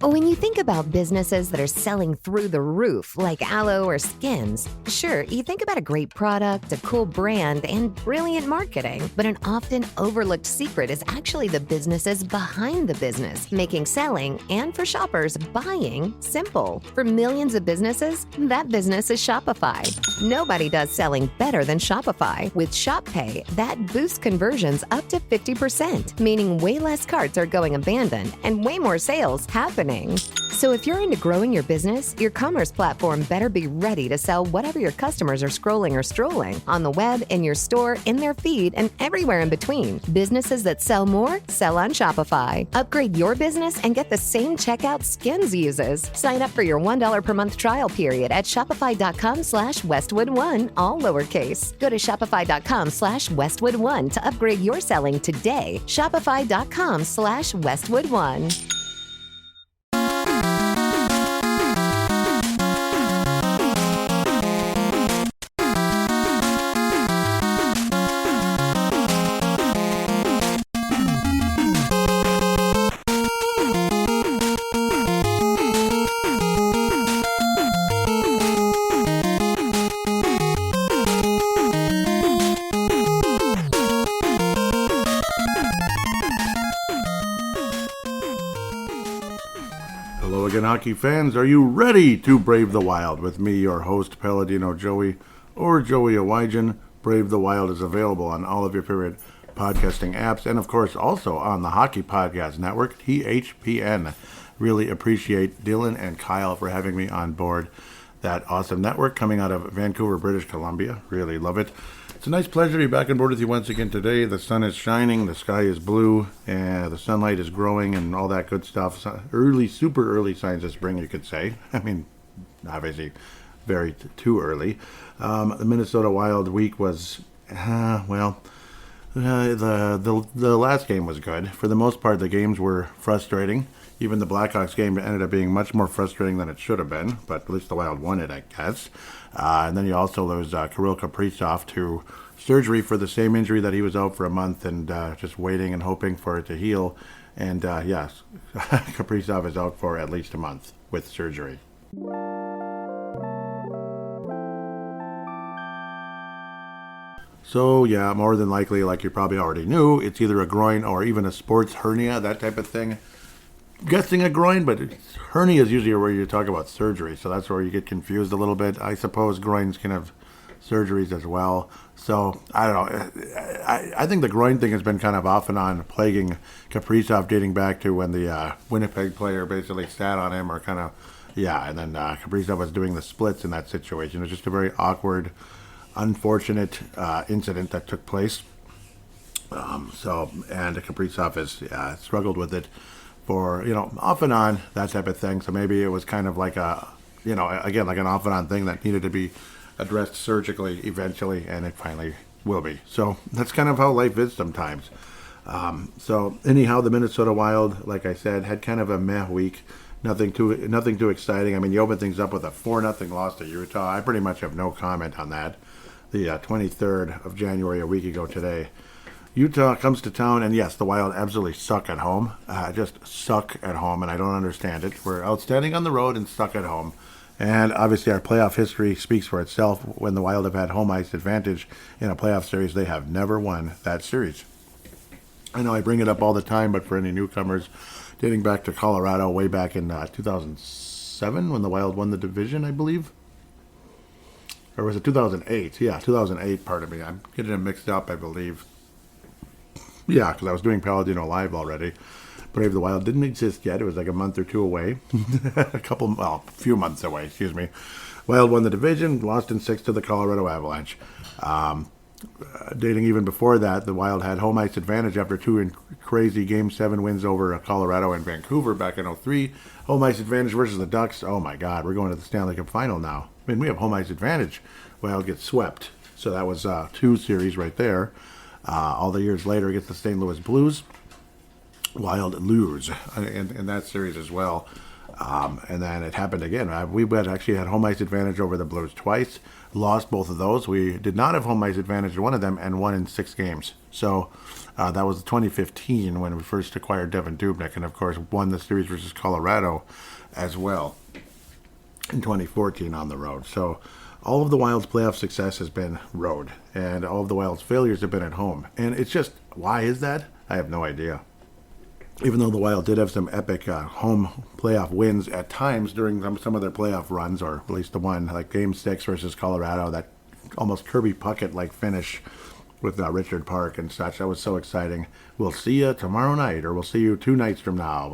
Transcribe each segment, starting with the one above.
When you think about businesses that are selling through the roof, like aloe or skins, sure, you think about a great product, a cool brand, and brilliant marketing. But an often overlooked secret is actually the businesses behind the business, making selling, and for shoppers, buying, simple. For millions of businesses, that business is Shopify. Nobody does selling better than Shopify. With Shop Pay, that boosts conversions up to 50%, meaning way less carts are going abandoned and way more sales happening. So if you're into growing your business, your commerce platform better be ready to sell whatever your customers are scrolling or strolling on the web, in your store, in their feed, and everywhere in between. Businesses that sell more sell on Shopify. Upgrade your business and get the same checkout Skins uses. Sign up for your $1 per month trial period at shopify.com/Westwood1, all lowercase. Go to shopify.com/Westwood1 to upgrade your selling today. Shopify.com/Westwood1. Hockey fans, are you ready to brave the wild with me, your host, Paladino Joey, or Joey Awajan? Brave the Wild is available on all of your favorite podcasting apps, and of course also on the Hockey Podcast Network, THPN. Really appreciate Dylan and Kyle for having me on board that awesome network coming out of Vancouver, British Columbia. Really love it. It's a nice pleasure to be back on board with you once again today. The sun is shining, the sky is blue, and the sunlight is growing and all that good stuff. So super early signs of spring, you could say. I mean, obviously very too early. The Minnesota Wild week was, the last game was good. For the most part, the games were frustrating. Even the Blackhawks game ended up being much more frustrating than it should have been, but at least the Wild won it, I guess. And then you also lose Kirill Kaprizov to surgery for the same injury that he was out for a month and just waiting and hoping for it to heal. And yes, Kaprizov is out for at least a month with surgery. So yeah, more than likely, like you probably already knew, it's either a groin or even a sports hernia, that type of thing. Guessing a groin, but hernia is usually where you talk about surgery, so that's where you get confused a little bit. I suppose groins can have surgeries as well. So I don't know. I think the groin thing has been kind of off and on plaguing Kaprizov, dating back to when the Winnipeg player basically sat on him, or kind of, and then Kaprizov was doing the splits in that situation. It was just a very awkward, unfortunate incident that took place. And Kaprizov has struggled with it for, off and on, that type of thing. So maybe it was kind of like again, like an off and on thing that needed to be addressed surgically eventually, and it finally will be. So that's kind of how life is sometimes. So anyhow, the Minnesota Wild, like I said, had kind of a meh week. Nothing too exciting. I mean, you open things up with a 4-0 loss to Utah. I pretty much have no comment on that. The 23rd of January, a week ago today. Utah comes to town, and yes, the Wild absolutely suck at home. Just suck at home, and I don't understand it. We're outstanding on the road and suck at home. And obviously our playoff history speaks for itself. When the Wild have had home ice advantage in a playoff series, they have never won that series. I know I bring it up all the time, but for any newcomers, dating back to Colorado way back in 2007 when the Wild won the division, I believe. Or was it 2008? Yeah, 2008, pardon me. I'm getting them mixed up, I believe. Yeah, because I was doing paladinolive already. Brave the Wild didn't exist yet. It was like a month or two away. A few months away, excuse me. Wild won the division, lost in 6 to the Colorado Avalanche. Dating even before that, the Wild had home ice advantage after 2 crazy Game 7 wins over Colorado and Vancouver back in 2003. Home ice advantage versus the Ducks. Oh my God, we're going to the Stanley Cup final now. I mean, we have home ice advantage. Wild gets swept. So that was 2 series right there. All the years later against the St. Louis Blues, Wild lose in that series as well. And then it happened again. We actually had home ice advantage over the Blues twice, lost both of those. We did not have home ice advantage in one of them and won in 6 games. So that was 2015 when we first acquired Devin Dubnyk, and of course won the series versus Colorado as well in 2014 on the road. So all of the Wild's playoff success has been road, and all of the Wild's failures have been at home. And it's just, why is that? I have no idea. Even though the Wild did have some epic home playoff wins at times during some of their playoff runs, or at least the one, like Game 6 versus Colorado, that almost Kirby Puckett-like finish with Richard Park and such. That was so exciting. We'll see you tomorrow night, or we'll see you 2 nights from now.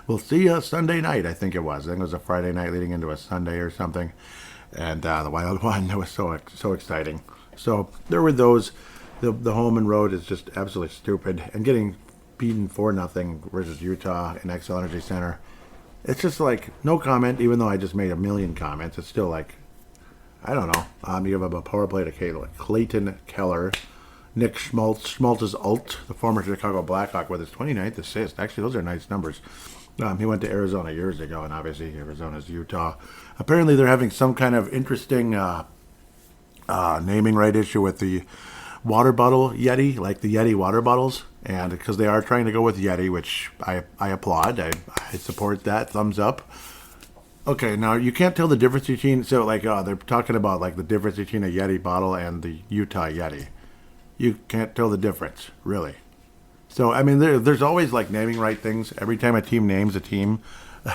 We'll see you Sunday night, I think it was. I think it was a Friday night leading into a Sunday or something. And the Wild won. That was so exciting. So there were those. The home and road is just absolutely stupid. And getting beaten 4-0 versus Utah in XL Energy Center, it's just like, no comment, even though I just made a million comments. It's still like, I don't know. You have a power play to Clayton Keller, Nick Schmaltz's ult, the former Chicago Blackhawk, with his 29th assist. Actually, those are nice numbers. He went to Arizona years ago, and obviously Arizona's Utah. Apparently, they're having some kind of interesting naming right issue with the water bottle Yeti, like the Yeti water bottles, and because they are trying to go with Yeti, which I applaud. I support that. Thumbs up. Okay, now you can't tell the difference between, so like, they're talking about like the difference between a Yeti bottle and the Utah Yeti. You can't tell the difference, really. So, I mean, there's always like naming right things. Every time a team names a team,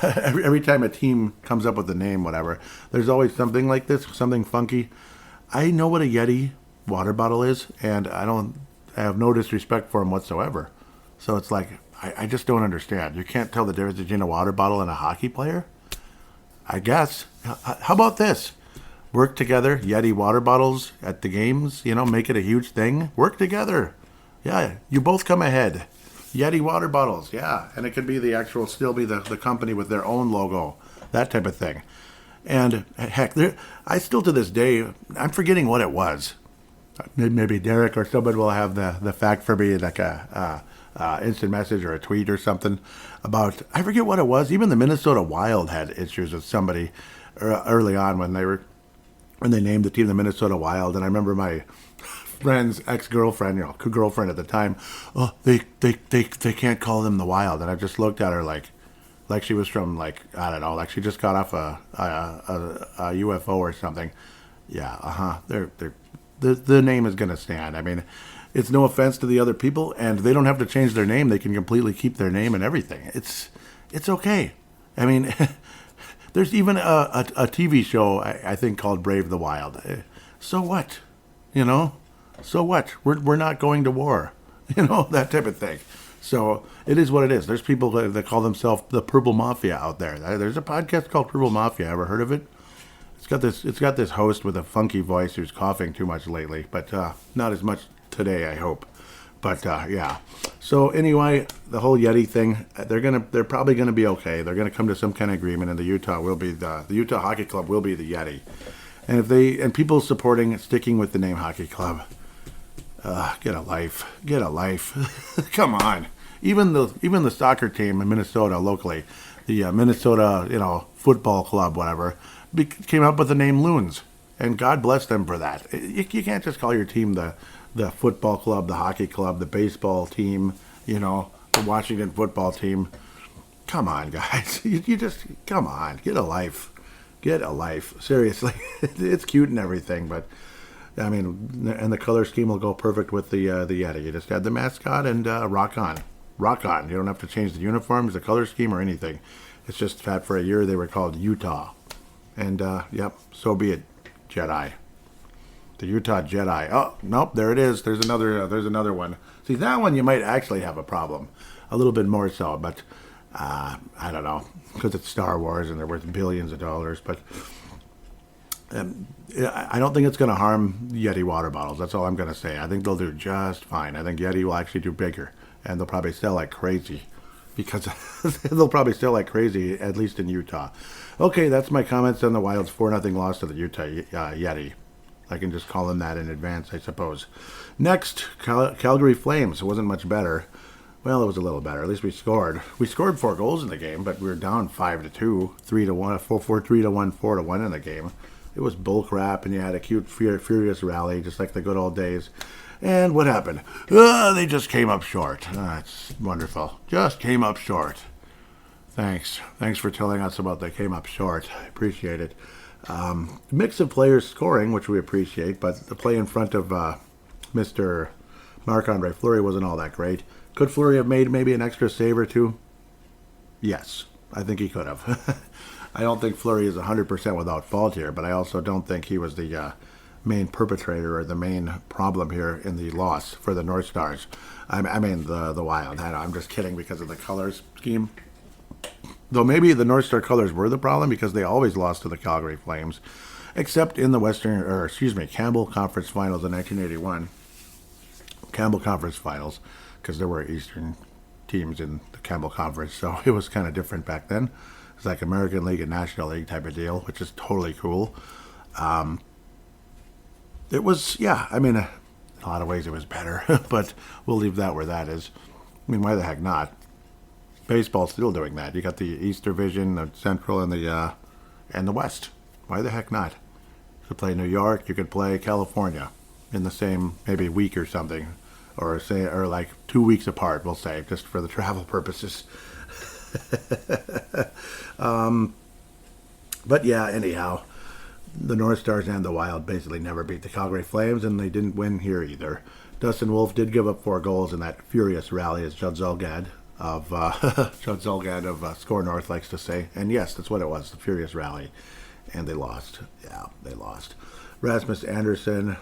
every time a team comes up with a name, whatever, there's always something like this, something funky. I know what a Yeti water bottle is, and I have no disrespect for them whatsoever. So it's like, I just don't understand. You can't tell the difference between a water bottle and a hockey player? I guess. How about this? Work together, Yeti water bottles at the games, make it a huge thing. Work together. Yeah, you both come ahead. Yeti water bottles, yeah. And it could be still be the company with their own logo, that type of thing. And heck, I still to this day, I'm forgetting what it was. Maybe Derek or somebody will have the fact for me, like a instant message or a tweet or something about, I forget what it was. Even the Minnesota Wild had issues with somebody early on when they named the team the Minnesota Wild. And I remember my friend's ex-girlfriend, girlfriend at the time, they can't call them the Wild. And I just looked at her like she was from, like, I don't know, like she just got off a UFO or something. Yeah, the name is going to stand. I mean, it's no offense to the other people, and they don't have to change their name. They can completely keep their name and everything. It's okay. I mean, there's even a TV show, I think, called Brave the Wild. So what? So what? We're not going to war. That type of thing. So it is what it is. There's people that call themselves the Purple Mafia out there. There's a podcast called Purple Mafia. Ever heard of it? It's got this host with a funky voice who's coughing too much lately, but not as much today, I hope. But yeah. So anyway, the whole Yeti thing, they're probably gonna be okay. They're gonna come to some kind of agreement, and the Utah Hockey Club will be the Yeti. And people sticking with the name Hockey Club, get a life. Come on. Even the soccer team in Minnesota locally, the Minnesota football club, whatever, came up with the name Loons, and God bless them for that. You can't just call your team the football club, the hockey club, the baseball team, the Washington football team. Come on, guys. You just, come on, get a life. Seriously. It's cute and everything, but I mean, and the color scheme will go perfect with the Yeti. You just add the mascot and rock on. You don't have to change the uniforms, the color scheme, or anything. It's just that for a year they were called Utah. And, yep, so be it, Jedi. The Utah Jedi. Oh, nope, there it is. There's another one. See, that one you might actually have a problem. A little bit more so, but I don't know. Because it's Star Wars and they're worth billions of dollars. But I don't think it's going to harm Yeti water bottles. That's all I'm going to say. I think they'll do just fine. I think Yeti will actually do bigger. And they'll probably sell like crazy. Because they'll probably sell like crazy, at least in Utah. Okay, that's my comments on the Wild's 4-0 loss to the Utah Yeti. I can just call them that in advance, I suppose. Next, Calgary Flames. It wasn't much better. Well, it was a little better. At least we scored. We scored 4 goals in the game, but we were down 5-2, 3-1, 4-3-1, 4-1 in the game. It was bullcrap, and you had a cute, furious rally, just like the good old days. And what happened? They just came up short. That's wonderful. Just came up short. Thanks. Thanks for telling us about they came up short. I appreciate it. Mix of players scoring, which we appreciate, but the play in front of Mr. Marc-Andre Fleury wasn't all that great. Could Fleury have made maybe an extra save or two? Yes, I think he could have. I don't think Fleury is 100% without fault here, but I also don't think he was the main perpetrator or the main problem here in the loss for the North Stars. I mean the Wild. I'm just kidding because of the colors scheme. Though maybe the North Star colors were the problem because they always lost to the Calgary Flames, except in the Campbell Conference Finals in 1981. Campbell Conference Finals, because there were Eastern teams in the Campbell Conference, so it was kind of different back then. It's like American League and National League type of deal, which is totally cool. It was, yeah, I mean, in a lot of ways it was better, but we'll leave that where that is. I mean, why the heck not? Baseball's still doing that. You got the East Division, the Central, and the West. Why the heck not? You could play New York, you could play California in the same maybe week or something, or like 2 weeks apart, we'll say, just for the travel purposes. But yeah, anyhow, the North Stars and the Wild basically never beat the Calgary Flames, and they didn't win here either. Dustin Wolf did give up 4 goals in that furious rally, as Judd Zulgad of Score North likes to say. And yes, that's what it was, the furious rally. And they lost. Yeah, they lost. Rasmus Andersson,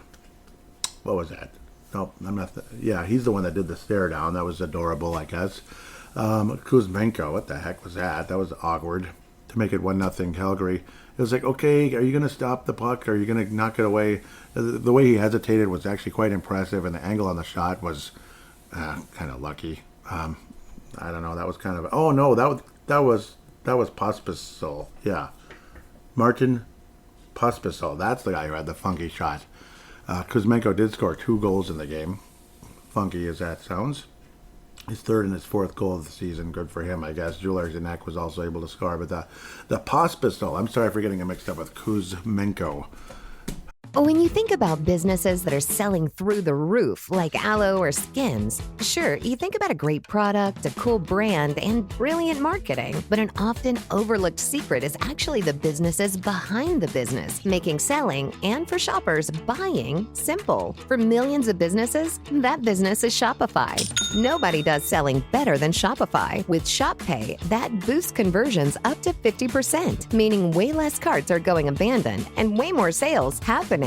what was that? No, I'm not. Yeah, he's the one that did the stare down. That was adorable, I guess. Kuzmenko, what the heck was that? That was awkward to make it 1-0 Calgary. It was like, okay, are you going to stop the puck? Are you going to knock it away? The way he hesitated was actually quite impressive, and the angle on the shot was kind of lucky. I don't know. That was kind of. Oh no, that was Pospisil. Yeah, Martin Pospisil. That's the guy who had the funky shot. Kuzmenko did score 2 goals in the game. Funky as that sounds. His 3rd and his 4th goal of the season. Good for him, I guess. Jules Zanek was also able to score, but the Pospisil. I'm sorry for getting it mixed up with Kuzmenko. When you think about businesses that are selling through the roof, like aloe or Skims, sure, you think about a great product, a cool brand, and brilliant marketing. But an often overlooked secret is actually the businesses behind the business, making selling, and for shoppers, buying, simple. For millions of businesses, that business is Shopify. Nobody does selling better than Shopify. With Shop Pay, that boosts conversions up to 50%, meaning way less carts are going abandoned and way more sales happening.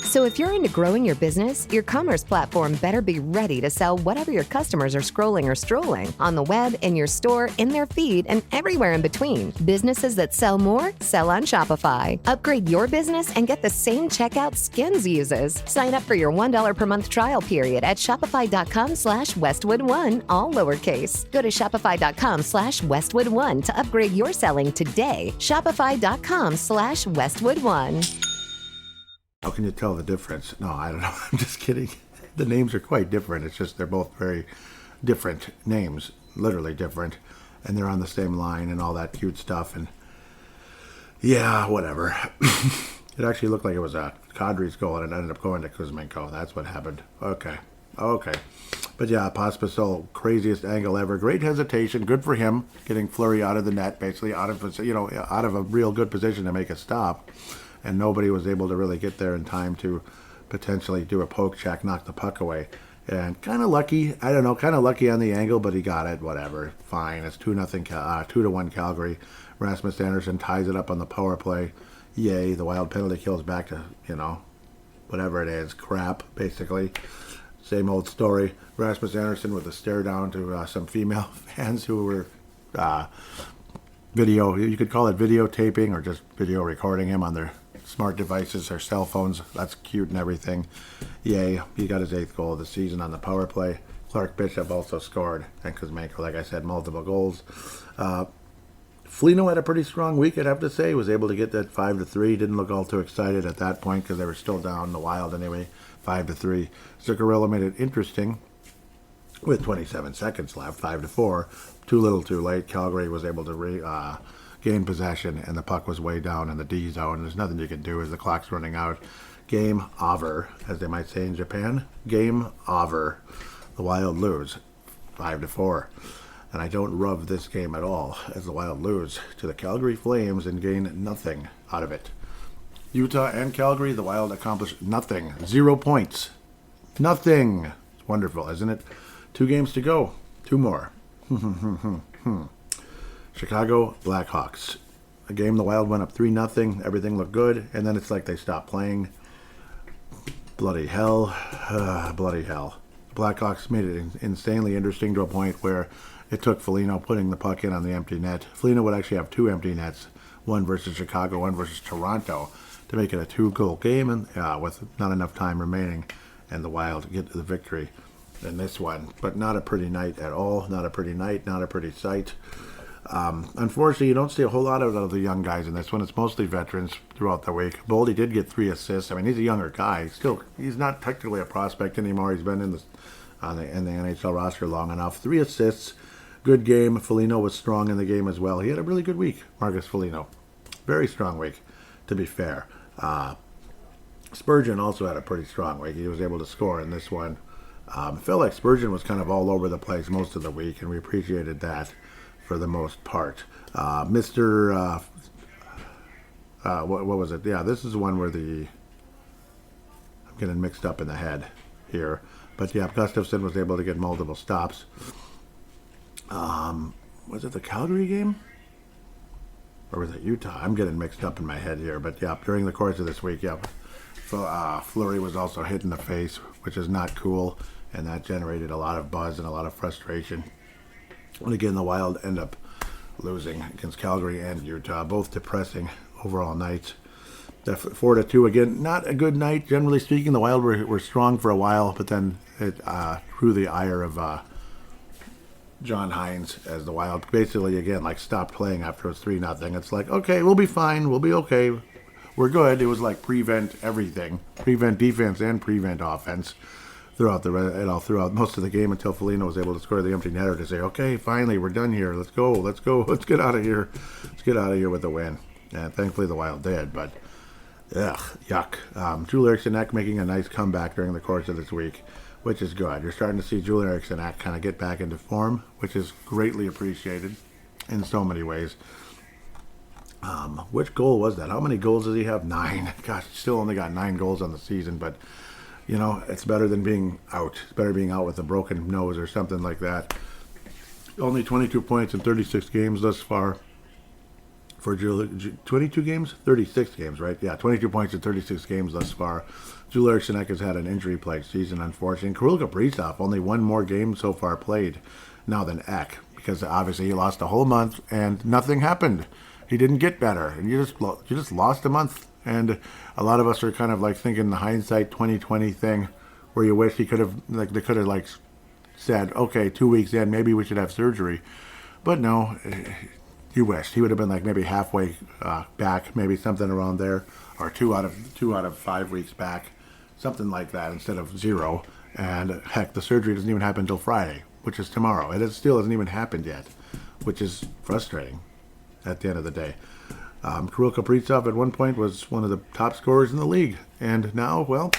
So if you're into growing your business, your commerce platform better be ready to sell whatever your customers are scrolling or strolling on the web, in your store, in their feed, and everywhere in between. Businesses that sell more, sell on Shopify. Upgrade your business and get the same checkout Skims uses. Sign up for your $1 per month trial period at shopify.com/Westwood1, all lowercase. Go to shopify.com/Westwood1 to upgrade your selling today. Shopify.com/Westwood1. How can you tell the difference? No, I don't know. I'm just kidding. The names are quite different. It's just they're both very different names, literally different, and they're on the same line and all that cute stuff. And yeah, whatever. It actually looked like it was a Kadri's goal, and it ended up going to Kuzmenko. That's what happened. Okay. But yeah, Pospisil, craziest angle ever. Great hesitation. Good for him getting Fleury out of the net, basically out of a real good position to make a stop. And nobody was able to really get there in time to potentially do a poke check, knock the puck away. And kind of lucky, I don't know, kind of lucky on the angle, but he got it, whatever. Fine, it's 2-1 Calgary. Rasmus Andersson ties it up on the power play. Yay, the Wild penalty kills back to, whatever it is, crap, basically. Same old story. Rasmus Andersson with a stare down to some female fans who were you could call it videotaping or just video recording him on their smart devices or cell phones. That's cute and everything. Yay, he got his 8th goal of the season on the power play. Clark Bishop also scored, and Kuzmenko, like I said, multiple goals. Foligno had a pretty strong week, I'd have to say. He was able to get that 5-3. Didn't look all too excited at that point because they were still down the Wild anyway, 5-3. Zuccarello made it interesting with 27 seconds left, 5-4. Too little, too late. Calgary was able to gained possession, and the puck was way down in the D zone. There's nothing you can do as the clock's running out. Game over, as they might say in Japan. Game over. The Wild lose 5-4. And I don't rub this game at all, as the Wild lose to the Calgary Flames and gain nothing out of it. Utah and Calgary, the Wild accomplished nothing. 0 points. Nothing. It's wonderful, isn't it? 2 games to go. 2 more. Chicago Blackhawks. A game the Wild went up 3-0. Everything looked good. And then it's like they stopped playing. Bloody hell. Bloody hell. The Blackhawks made it insanely interesting to a point where it took Foligno putting the puck in on the empty net. Foligno would actually have 2 empty nets. One versus Chicago, one versus Toronto, to make it a 2-goal game, and with not enough time remaining, and the Wild get the victory in this one. But not a pretty night at all. Not a pretty night. Not a pretty sight. Unfortunately, you don't see a whole lot of the young guys in this one. It's mostly veterans throughout the week. Boldy did get 3 assists. I mean, he's a younger guy. Still, he's not technically a prospect anymore. He's been in the NHL roster long enough. 3 assists. Good game. Foligno was strong in the game as well. He had a really good week, Marcus Foligno. Very strong week, to be fair. Spurgeon also had a pretty strong week. He was able to score in this one. Felt like Spurgeon was kind of all over the place most of the week, and we appreciated that for the most part. What was it? Yeah, this is one where I'm getting mixed up in the head here. But yeah, Gustafsson was able to get multiple stops. Was it the Calgary game? Or was it Utah? I'm getting mixed up in my head here. But yeah, during the course of this week, yeah, Fleury was also hit in the face, which is not cool. And that generated a lot of buzz and a lot of frustration. And again, the Wild end up losing against Calgary and Utah. Both depressing overall nights. 4-2 again. Not a good night, generally speaking. The Wild were strong for a while, but then it drew the ire of John Hines as the Wild basically, again, like stopped playing after it was 3-0. It's like, okay, we'll be fine. We'll be okay. We're good. It was like prevent everything. Prevent defense and prevent offense throughout most of the game until Foligno was able to score the empty netter to say, okay, finally, we're done here. Let's go. Let's get out of here. Let's get out of here with a win. And thankfully the Wild did, but yuck. Joel Eriksson Ek making a nice comeback during the course of this week, which is good. You're starting to see Joel Eriksson Ek kind of get back into form, which is greatly appreciated in so many ways. Which goal was that? How many goals does he have? 9. Gosh, still only got 9 goals on the season, but you know, it's better than being out. It's better being out with a broken nose or something like that. Only 22 points in 36 games thus far. For 22 games? 36 games, right? Yeah, 22 points in 36 games thus far. Joel Eriksson Ek has had an injury-plagued season, unfortunately. Kirill Kaprizov, only 1 more game so far played now than Ek, because obviously he lost a whole month and nothing happened. He didn't get better, and you just lost a month. And a lot of us are kind of like thinking the hindsight 2020 thing, where you wish they could have said, okay, 2 weeks in, maybe we should have surgery. But no, you wished he would have been like maybe halfway back, maybe something around there, or 2 out of 5 weeks back, something like that instead of 0. And heck, the surgery doesn't even happen until Friday, which is tomorrow. Still hasn't even happened yet, which is frustrating at the end of the day. Kirill Kaprizov at one point was one of the top scorers in the league, and now, well,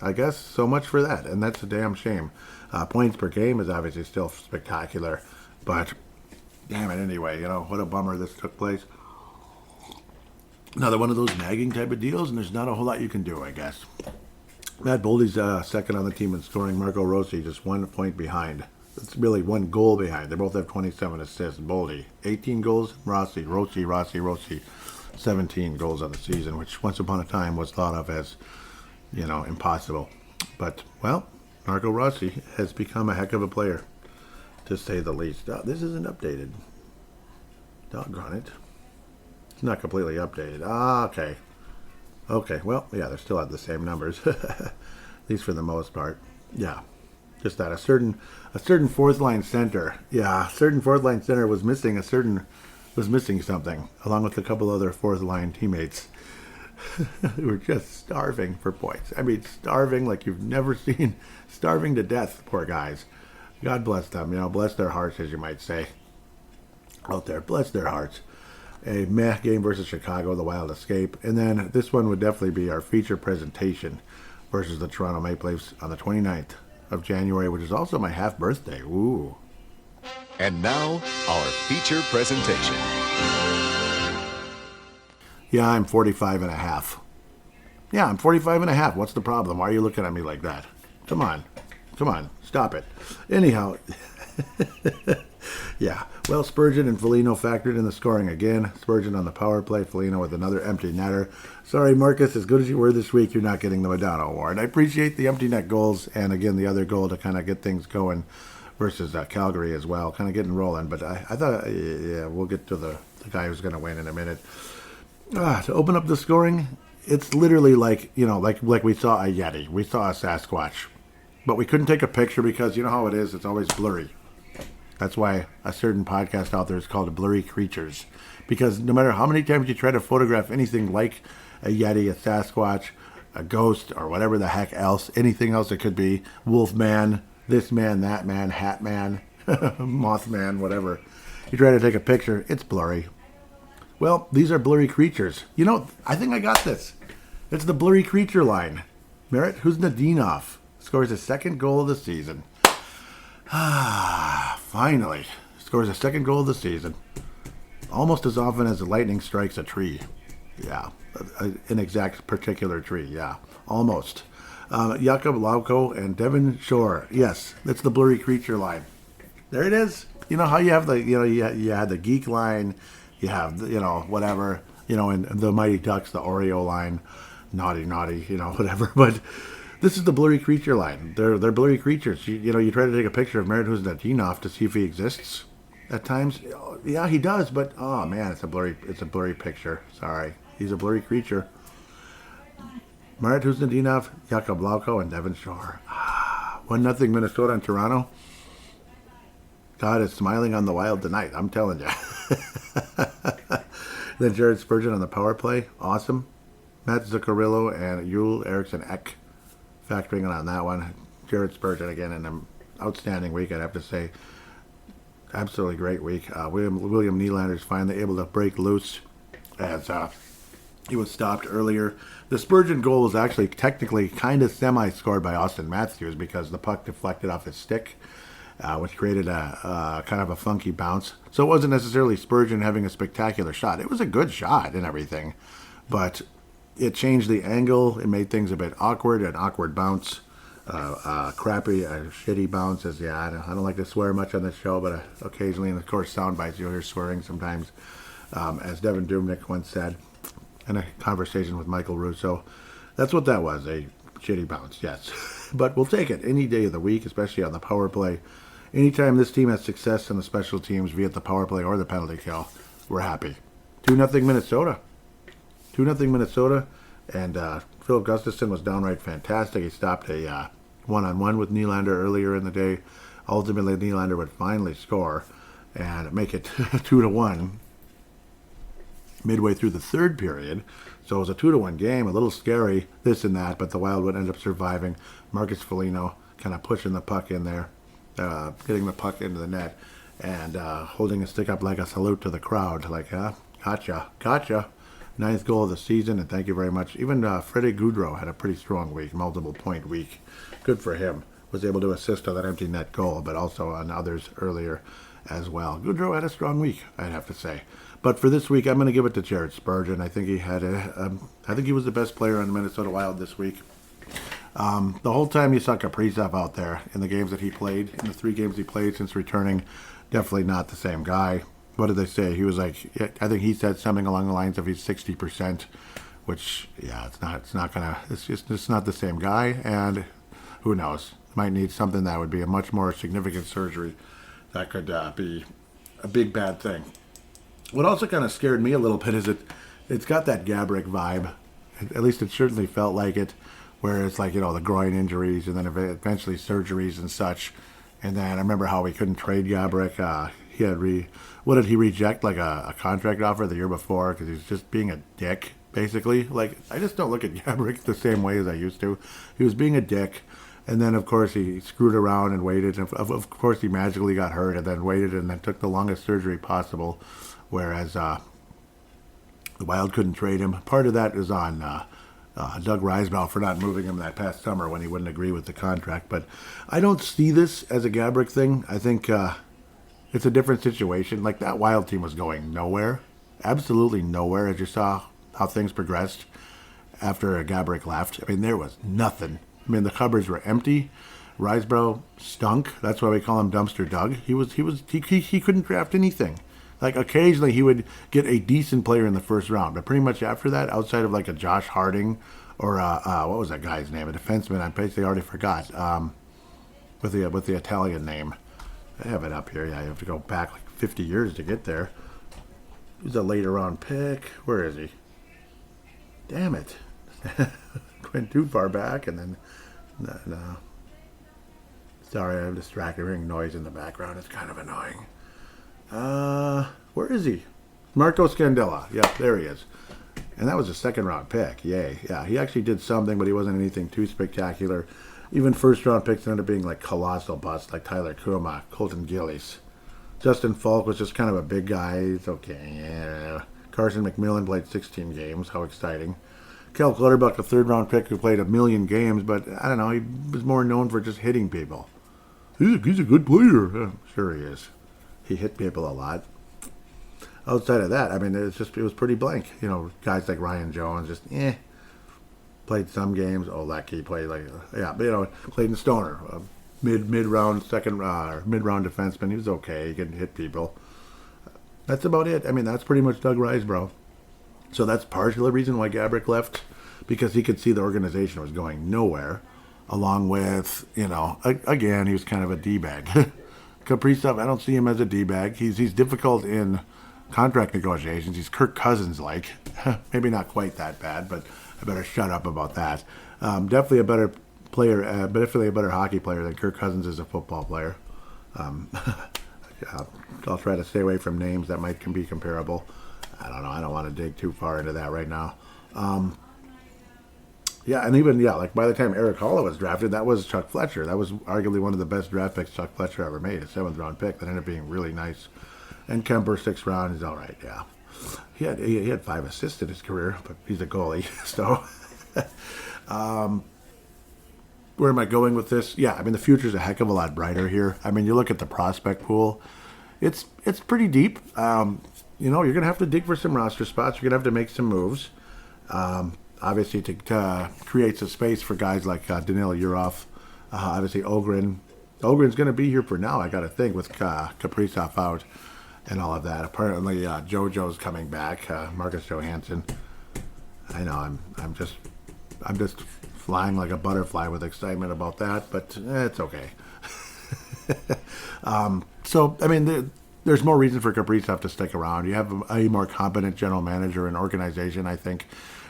I guess so much for that, and that's a damn shame. Points per game is obviously still spectacular, but damn it anyway, you know, what a bummer this took place. Another one of those nagging type of deals, and there's not a whole lot you can do, I guess. Matt Boldy's second on the team in scoring. Marco Rossi just 1 point behind. It's really 1 goal behind. They both have 27 assists. Boldy, 18 goals. Rossi, 17 goals on the season, which once upon a time was thought of as, you know, impossible. But, well, Marco Rossi has become a heck of a player, to say the least. This isn't updated. Doggone it. It's not completely updated. Okay. Okay, well, yeah, they're still at the same numbers. At least for the most part. Yeah. Just that a certain fourth line center. Yeah, a certain fourth line center was missing something, along with a couple other fourth line teammates who were just starving for points. I mean, starving like you've never seen. Starving to death, poor guys. God bless them, you know, bless their hearts, as you might say, out there. Bless their hearts. a meh game versus Chicago, the Wild Escape. And then this one would definitely be our feature presentation versus the Toronto Maple Leafs on the 29th of January, which is also my half birthday. Ooh. And now, our feature presentation. Yeah, I'm 45 and a half. Yeah, I'm 45 and a half. What's the problem? Why are you looking at me like that? Come on. Stop it. Anyhow, yeah. Well, Spurgeon and Foligno factored in the scoring again. Spurgeon on the power play, Foligno with another empty netter. Sorry, Marcus, as good as you were this week, you're not getting the Madonna Award. I appreciate the empty net goals and, again, the other goal to kind of get things going versus Calgary as well, kind of getting rolling. But I thought, yeah, we'll get to the guy who's going to win in a minute. To open up the scoring, it's literally like, like we saw a Yeti. We saw a Sasquatch. But we couldn't take a picture because you know how it is. It's always blurry. That's why a certain podcast out there is called Blurry Creatures. Because no matter how many times you try to photograph anything like a Yeti, a Sasquatch, a ghost, or whatever the heck else, anything else it could be, Wolf Man, this man, that man, Hat Man, Mothman, whatever. You try to take a picture, it's blurry. Well, these are Blurry Creatures. I think I got this. It's the Blurry Creature line. Merritt Huznadinov scores his second goal of the season. Finally. Scores his second goal of the season. Almost as often as the lightning strikes a tree. Yeah. An exact particular tree. Yeah. Almost. Jakub Lauko and Devin Shore. Yes. That's the Blurry Creature line. There it is. You know how you have the, you had the geek line. You have, whatever, and the Mighty Ducks, the Oreo line. Naughty, whatever. But this is the Blurry Creature line. They're Blurry Creatures. You try to take a picture of Merritt Huznadinov to see if he exists at times. Yeah, he does, but oh man, it's a blurry picture. Sorry. He's a Blurry Creature. Merritt Huznadinov, Jakub Lauko, and Devin Shore. 1-0 Minnesota and Toronto. God is smiling on the Wild tonight, I'm telling you. Then Jared Spurgeon on the power play. Awesome. Matt Zuccarello and Yul Eriksson Ek factoring in on that one. Jared Spurgeon again in an outstanding week, I'd have to say. Absolutely great week. William Nylander's finally able to break loose as he was stopped earlier. The Spurgeon goal was actually technically kind of semi-scored by Austin Matthews because the puck deflected off his stick, which created a kind of a funky bounce. So it wasn't necessarily Spurgeon having a spectacular shot. It was a good shot and everything, but it changed the angle. It made things a bit awkward, an awkward bounce, crappy, shitty bounce. I don't like to swear much on this show, but occasionally, and of course, sound bites, you'll hear swearing sometimes. As Devin Dubnyk once said in a conversation with Michael Russo, that's what that was, a shitty bounce, yes. But we'll take it any day of the week, especially on the power play. Anytime this team has success in the special teams, via the power play or the penalty kill, we're happy. 2-0 Minnesota. 2-0 Minnesota, and Philip Gustafsson was downright fantastic. He stopped a one-on-one with Nylander earlier in the day. Ultimately, Nylander would finally score and make it 2-1 midway through the third period. So it was a 2-1 game, a little scary, this and that, but the Wild would end up surviving. Marcus Foligno kind of pushing the puck in there, getting the puck into the net, and holding a stick up like a salute to the crowd, like, gotcha. 9th goal of the season, and thank you very much. Even Freddie Gaudreau had a pretty strong week, multiple point week. Good for him. Was able to assist on that empty net goal, but also on others earlier as well. Gaudreau had a strong week, I'd have to say. But for this week, I'm going to give it to Jared Spurgeon. I think he had I think he was the best player on the Minnesota Wild this week. The whole time you saw Kaprizov out there in the games that he played, in the 3 games he played since returning, definitely not the same guy. What did they say? He was like, I think he said something along the lines of he's 60%, which, yeah, it's not the same guy, and who knows? Might need something that would be a much more significant surgery. That could be a big bad thing. What also kind of scared me a little bit is it's got that Gabrick vibe. At least it certainly felt like it, where it's like, the groin injuries and then eventually surgeries and such. And then I remember how we couldn't trade Gabrick. He had what did he reject, like a contract offer the year before because he was just being a dick, basically. Like, I just don't look at Gabrick the same way as I used to. He was being a dick, and then, of course, he screwed around and waited. And of course, he magically got hurt and then waited and then took the longest surgery possible, whereas The Wild couldn't trade him. Part of that is on Doug Risebrough for not moving him that past summer when he wouldn't agree with the contract. But I don't see this as a Gabrick thing. I think it's a different situation. Like, that Wild team was going nowhere. Absolutely nowhere, as you saw how things progressed after Gabrick left. I mean, there was nothing. I mean, the cupboards were empty. Risebrough stunk. That's why we call him Dumpster Doug. He couldn't draft anything. Like, occasionally he would get a decent player in the first round, but pretty much after that, outside of like a Josh Harding or what was that guy's name? A defenseman. I basically already forgot. With the Italian name. I have it up here. Yeah, you have to go back like 50 years to get there. He's a later round pick. Where is he? Damn it. Went too far back and then... No. Sorry, I'm distracted. Hearing noise in the background. It's kind of annoying. Where is he? Marco Scandella. Yep, there he is. And that was a second round pick. Yay. Yeah, he actually did something, but he wasn't anything too spectacular. Even first round picks ended up being like colossal busts, like Tyler Kuma, Colton Gillies. Justin Falk was just kind of a big guy. It's okay. Yeah. Carson McMillan played 16 games. How exciting. Cal Clutterbuck, a third round pick who played 1,000,000 games, but I don't know, he was more known for just hitting people. He's a good player. Sure he is. He hit people a lot. Outside of that, I mean, it was pretty blank. You know, guys like Ryan Jones, just played some games. Olecki played but you know, Clayton Stoner, mid-round defenseman. He was okay. He could hit people. That's about it. I mean, that's pretty much Doug Risebrough. So that's partially the reason why Gabrick left, because he could see the organization was going nowhere. Along with, you know, again, he was kind of a D-bag. Kaprizov, I don't see him as a D-bag. He's difficult in contract negotiations. He's Kirk Cousins-like. Maybe not quite that bad, but I better shut up about that. Definitely a better player, definitely a better hockey player than Kirk Cousins is a football player. I'll try to stay away from names that might be comparable. I don't know. I don't want to dig too far into that right now. Like by the time Eric Halla was drafted, that was Chuck Fletcher. That was arguably one of the best draft picks Chuck Fletcher ever made, a 7th round pick that ended up being really nice. And Kemper, 6th round, is all right, yeah. He had 5 assists in his career, but he's a goalie, so... where am I going with this? Yeah, I mean, the future's a heck of a lot brighter here. I mean, you look at the prospect pool, it's pretty deep. You know, you're going to have to dig for some roster spots. You're going to have to make some moves. Obviously, to create some space for guys like Danila Yurov. Obviously, Ogren. Ogren's going to be here for now, I got to think, with Kaprizov out and all of that. Apparently, JoJo's coming back. Marcus Johansson. I know, I'm just flying like a butterfly with excitement about that, but it's okay. So, I mean, there's more reason for Kaprizov to stick around. You have a more competent general manager and organization, I think.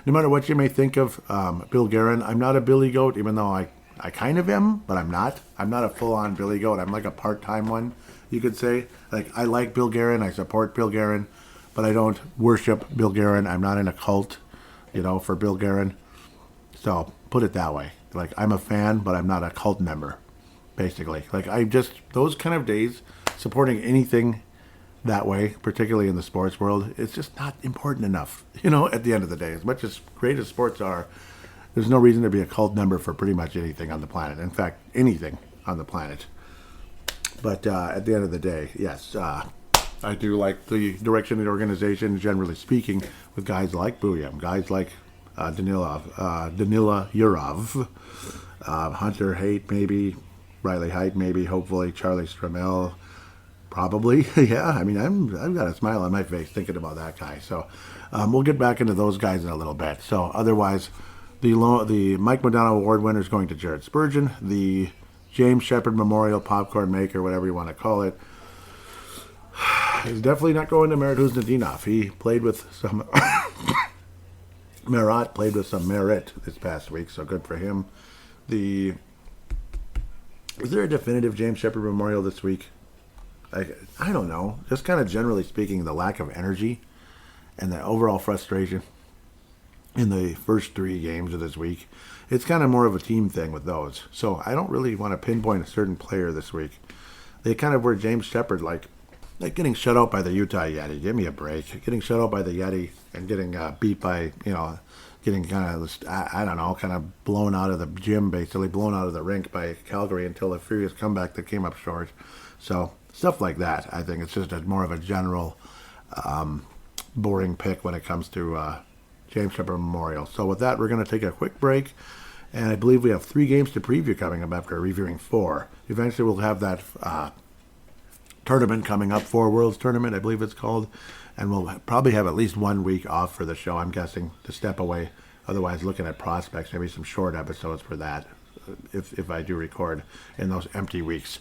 No matter what you may think of Bill Guerin, I'm not a Billy Goat, even though I kind of am, but I'm not. I'm not a full-on Billy Goat. I'm like a part-time one, you could say. Like, I like Bill Guerin. I support Bill Guerin, but I don't worship Bill Guerin. I'm not in a cult, you know, for Bill Guerin. So, put it that way. Like, I'm a fan, but I'm not a cult member, basically. Like, those kind of days, supporting anything that way, particularly in the sports world, it's just not important enough, you know, at the end of the day. As much as great as sports are, there's no reason to be a cult member for pretty much anything on the planet. In fact, anything on the planet. But at the end of the day, yes, I do like the direction of the organization, generally speaking, with guys like Buyam, guys like Danila Yurov, Hunter Haight, maybe, Riley Height, maybe, hopefully, Charlie Stramel, probably. Yeah, I mean, I've got a smile on my face thinking about that guy. So we'll get back into those guys in a little bit. So otherwise, the Mike Modano Award winner is going to Jared Spurgeon. The James Shepard Memorial Popcorn Maker, whatever you want to call it, is definitely not going to Merit Huznadinov. He played with some... Marat played with some merit this past week, so good for him. Is there a definitive James Shepard Memorial this week? I don't know. Just kind of generally speaking, the lack of energy and the overall frustration in the first 3 games of this week. It's kind of more of a team thing with those. So I don't really want to pinpoint a certain player this week. They kind of were James Shepard, like, like getting shut out by the Utah Yeti. Give me a break. Getting shut out by the Yeti and getting beat by, getting kind of, I don't know, kind of blown out of the gym, basically blown out of the rink by Calgary until the furious comeback that came up short. So stuff like that. I think it's just more of a general boring pick when it comes to James Shepard Memorial. So with that, we're going to take a quick break. And I believe we have 3 games to preview coming up after reviewing 4. Eventually we'll have that tournament coming up, 4 Worlds Tournament, I believe it's called. And we'll probably have at least 1 week off for the show, I'm guessing, to step away. Otherwise, looking at prospects, maybe some short episodes for that, if I do record in those empty weeks.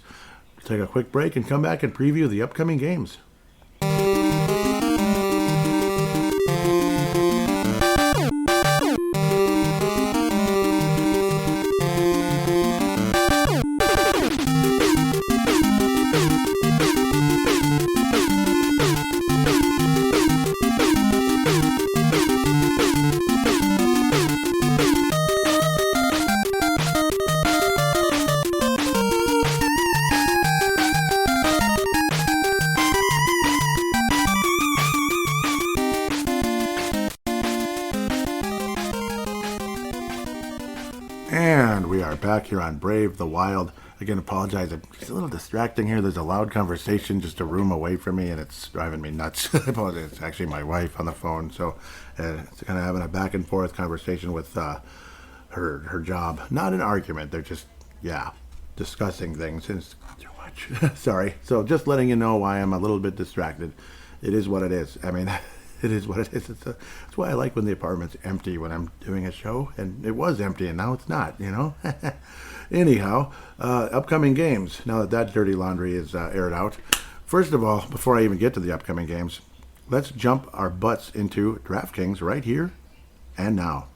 Take a quick break and come back and preview the upcoming games. And we are back here on Brave the Wild. Again, apologize. It's a little distracting here. There's a loud conversation just a room away from me, and it's driving me nuts. I apologize. It's actually my wife on the phone. So it's kind of having a back and forth conversation with her job. Not an argument. They're just, discussing things. And it's too much. Sorry. So just letting you know why I'm a little bit distracted. It is what it is. I mean... It is what it is. It's why I like when the apartment's empty when I'm doing a show. And it was empty, and now it's not, Anyhow, upcoming games. Now that dirty laundry is aired out. First of all, before I even get to the upcoming games, let's jump our butts into DraftKings right here and now.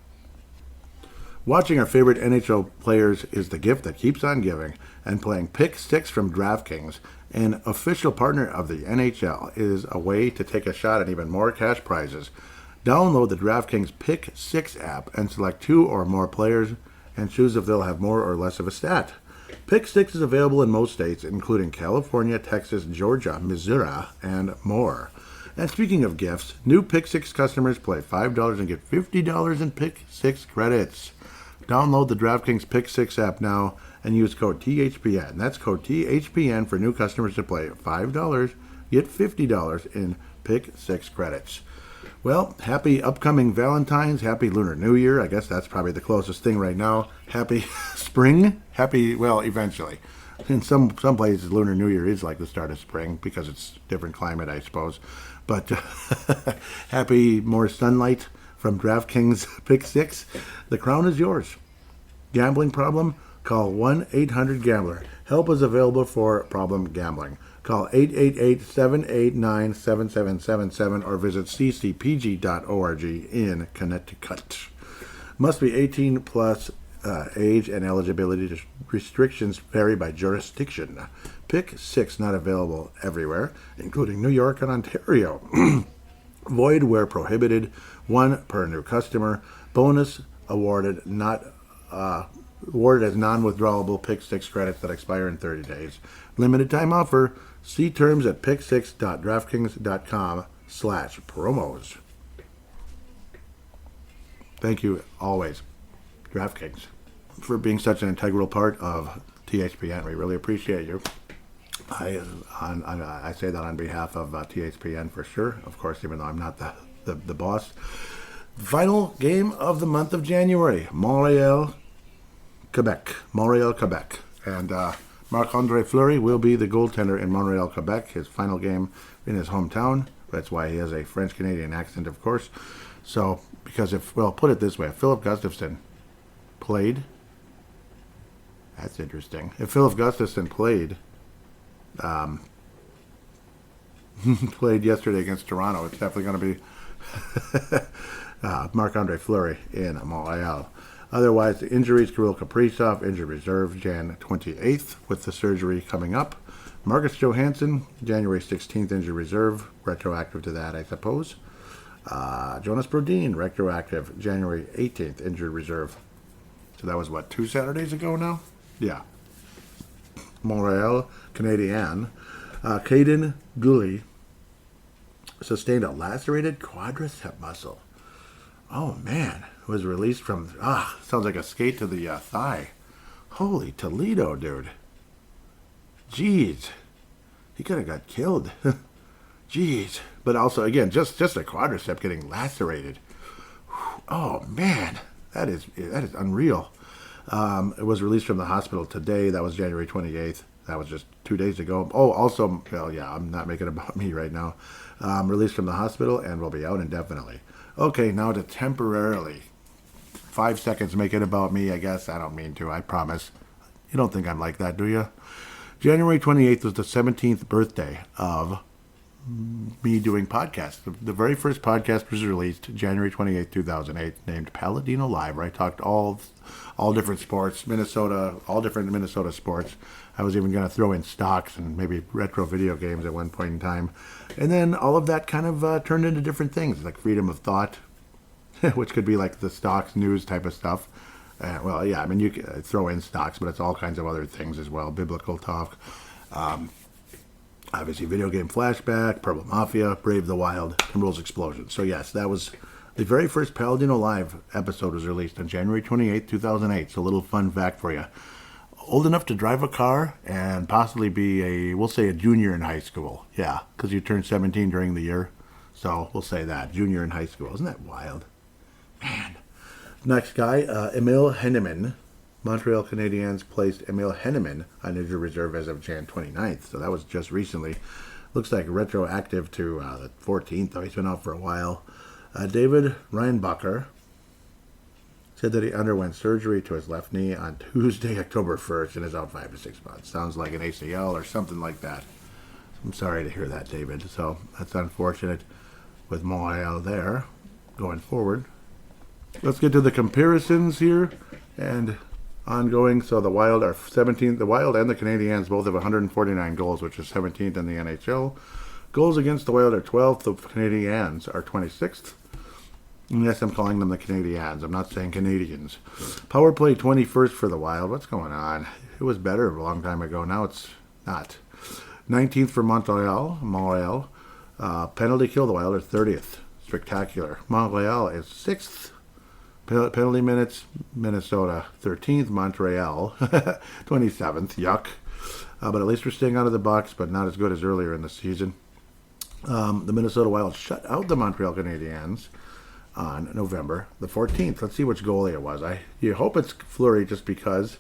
Watching our favorite NHL players is the gift that keeps on giving, and playing Pick 6 from DraftKings, an official partner of the NHL, is a way to take a shot at even more cash prizes. Download the DraftKings Pick 6 app and select 2 or more players and choose if they'll have more or less of a stat. Pick 6 is available in most states, including California, Texas, Georgia, Missouri, and more. And speaking of gifts, new Pick 6 customers play $5 and get $50 in Pick 6 credits. Download the DraftKings Pick 6 app now and use code THPN. That's code THPN for new customers to play $5, get $50 in Pick 6 credits. Well, happy upcoming Valentine's, happy Lunar New Year. I guess that's probably the closest thing right now. Happy spring, eventually. In some places, Lunar New Year is like the start of spring because it's different climate, I suppose. But happy more sunlight from DraftKings Pick 6. The crown is yours. Gambling problem? Call 1-800-GAMBLER. Help is available for problem gambling. Call 888-789-7777 or visit ccpg.org in Connecticut. Must be 18 plus age and eligibility restrictions vary by jurisdiction. Pick 6 not available everywhere, including New York and Ontario. Void where prohibited. 1 per new customer. Bonus awarded awarded as non-withdrawable Pick 6 credits that expire in 30 days. Limited time offer. See terms at pick6.draftkings.com/promos. Thank you always, DraftKings, for being such an integral part of THPN. We really appreciate you. I say that on behalf of THPN for sure. Of course, even though I'm not the boss. Final game of the month of January, Montreal, Quebec. And Marc-Andre Fleury will be the goaltender in Montreal, Quebec, his final game in his hometown. That's why he has a French-Canadian accent, of course. So, put it this way, if Philip Gustafson played, that's interesting. If Philip Gustafson played yesterday against Toronto, it's definitely going to be Marc-Andre Fleury in Montreal. Otherwise, the injuries, Kirill Kaprizov, injured reserve, Jan 28th, with the surgery coming up. Marcus Johansson, January 16th, injured reserve, retroactive to that, I suppose. Jonas Brodin, retroactive, January 18th, injured reserve. So that was, 2 Saturdays ago now? Yeah. Montreal, Canadian. Caden Gully sustained a lacerated quadricep muscle. Oh, man. Was released from... sounds like a skate to the thigh. Holy Toledo, dude. Jeez. He could have got killed. Jeez. But also, again, just a quadricep getting lacerated. Oh, man. That is unreal. It was released from the hospital today. That was January 28th. That was just 2 days ago. Oh, also, well, yeah, I'm not making it about me right now. Released from the hospital and will be out indefinitely. Okay, now to temporarily. 5 seconds make it about me, I guess. I don't mean to, I promise. You don't think I'm like that, do you? January 28th was the 17th birthday of me doing podcasts. The very first podcast was released January 28th, 2008, named Paladinolive, where I talked all different sports, all different Minnesota sports. I was even going to throw in stocks and maybe retro video games at one point in time. And then all of that kind of turned into different things, like freedom of thought, which could be like the stocks, news type of stuff. Well, yeah, I mean, you can throw in stocks, but it's all kinds of other things as well. Biblical talk. Obviously, video game flashback, Purple Mafia, Brave the Wild, and Rules Explosion. So, yes, that was the very first Paladino Live episode was released on January 28, 2008. So, a little fun fact for you. Old enough to drive a car and possibly be we'll say a junior in high school. Yeah, because you turned 17 during the year. So, we'll say that, junior in high school. Isn't that wild? Man. Next guy, Emil Henneman. Montreal Canadiens placed Emil Henneman on injured reserve as of Jan 29th. So that was just recently. Looks like retroactive to the 14th, though he's been out for a while. David Reinbacher said that he underwent surgery to his left knee on Tuesday, October 1st, and is out 5 to 6 months. Sounds like an ACL or something like that. I'm sorry to hear that, David. So that's unfortunate with Montreal there going forward. Let's get to the comparisons here and ongoing. So the Wild are 17th. The Wild and the Canadiens both have 149 goals, which is 17th in the NHL. Goals against the Wild are 12th. The Canadiens are 26th. And yes, I'm calling them the Canadiens. I'm not saying Canadians. Power play 21st for the Wild. What's going on? It was better a long time ago. Now it's not. 19th for Montreal. Penalty kill, the Wild are 30th. Spectacular. Montreal is 6th. Penalty minutes, Minnesota 13th, Montreal 27th, yuck. But at least we're staying out of the box, but not as good as earlier in the season. The Minnesota Wild shut out the Montreal Canadiens on November the 14th. Let's see which goalie it was. You hope it's Fleury just because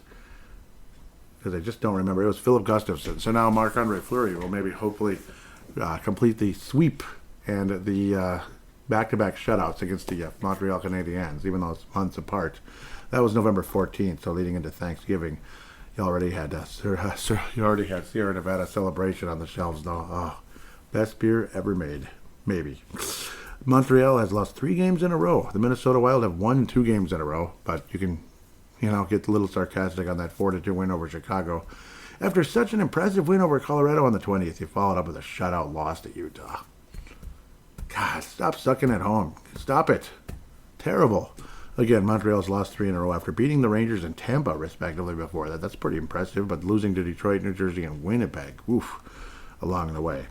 I just don't remember. It was Philip Gustafson. So now Marc-Andre Fleury will maybe hopefully complete the sweep and the back-to-back shutouts against the Montreal Canadiens, even though it's months apart. That was November 14th, so leading into Thanksgiving. You already had Sierra Nevada Celebration on the shelves, though. Oh, best beer ever made, maybe. Montreal has lost 3 games in a row. The Minnesota Wild have won 2 games in a row, but you can, get a little sarcastic on that 4-2 win over Chicago. After such an impressive win over Colorado on the 20th, you followed up with a shutout loss to Utah. God, stop sucking at home. Stop it. Terrible. Again, Montreal's lost 3 in a row after beating the Rangers and Tampa, respectively, before that. That's pretty impressive, but losing to Detroit, New Jersey, and Winnipeg, oof, along the way.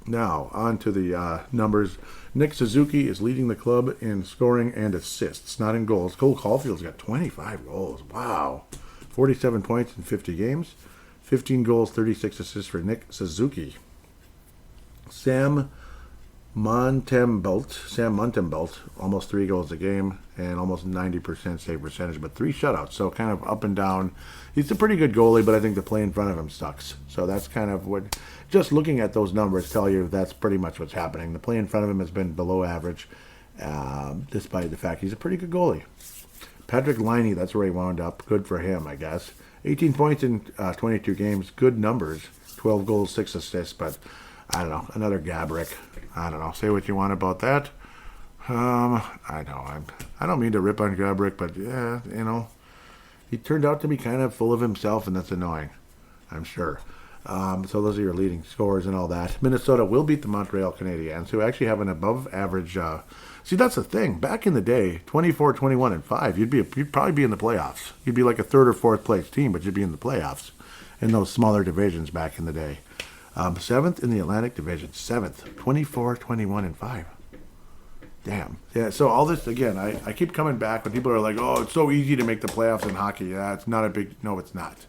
Now, on to the numbers. Nick Suzuki is leading the club in scoring and assists, not in goals. Cole Caulfield's got 25 goals. Wow. 47 points in 50 games. 15 goals, 36 assists for Nick Suzuki. Sam Montembeault, almost 3 goals a game and almost 90% save percentage, but 3 shutouts, so kind of up and down. He's a pretty good goalie, but I think the play in front of him sucks. So that's kind of what, just looking at those numbers tell you that's pretty much what's happening. The play in front of him has been below average, despite the fact he's a pretty good goalie. Patrick Laine, that's where he wound up. Good for him, I guess. 18 points in 22 games, good numbers. 12 goals, 6 assists, but I don't know, another Gaborik. I don't know. Say what you want about that. I know. I don't mean to rip on Gaborik, but yeah, he turned out to be kind of full of himself, and that's annoying, I'm sure. So those are your leading scorers and all that. Minnesota will beat the Montreal Canadiens, who actually have an above-average. See, that's the thing. Back in the day, 24, 21, and 5, you'd probably be in the playoffs. You'd be like a 3rd or 4th place team, but you'd be in the playoffs. in those smaller divisions back in the day. 7th in the Atlantic Division, 7th, 24, 21, and 5. Damn. Yeah, so all this, again, I keep coming back when people are like, oh, it's so easy to make the playoffs in hockey. Yeah, it's not a big, no, it's not.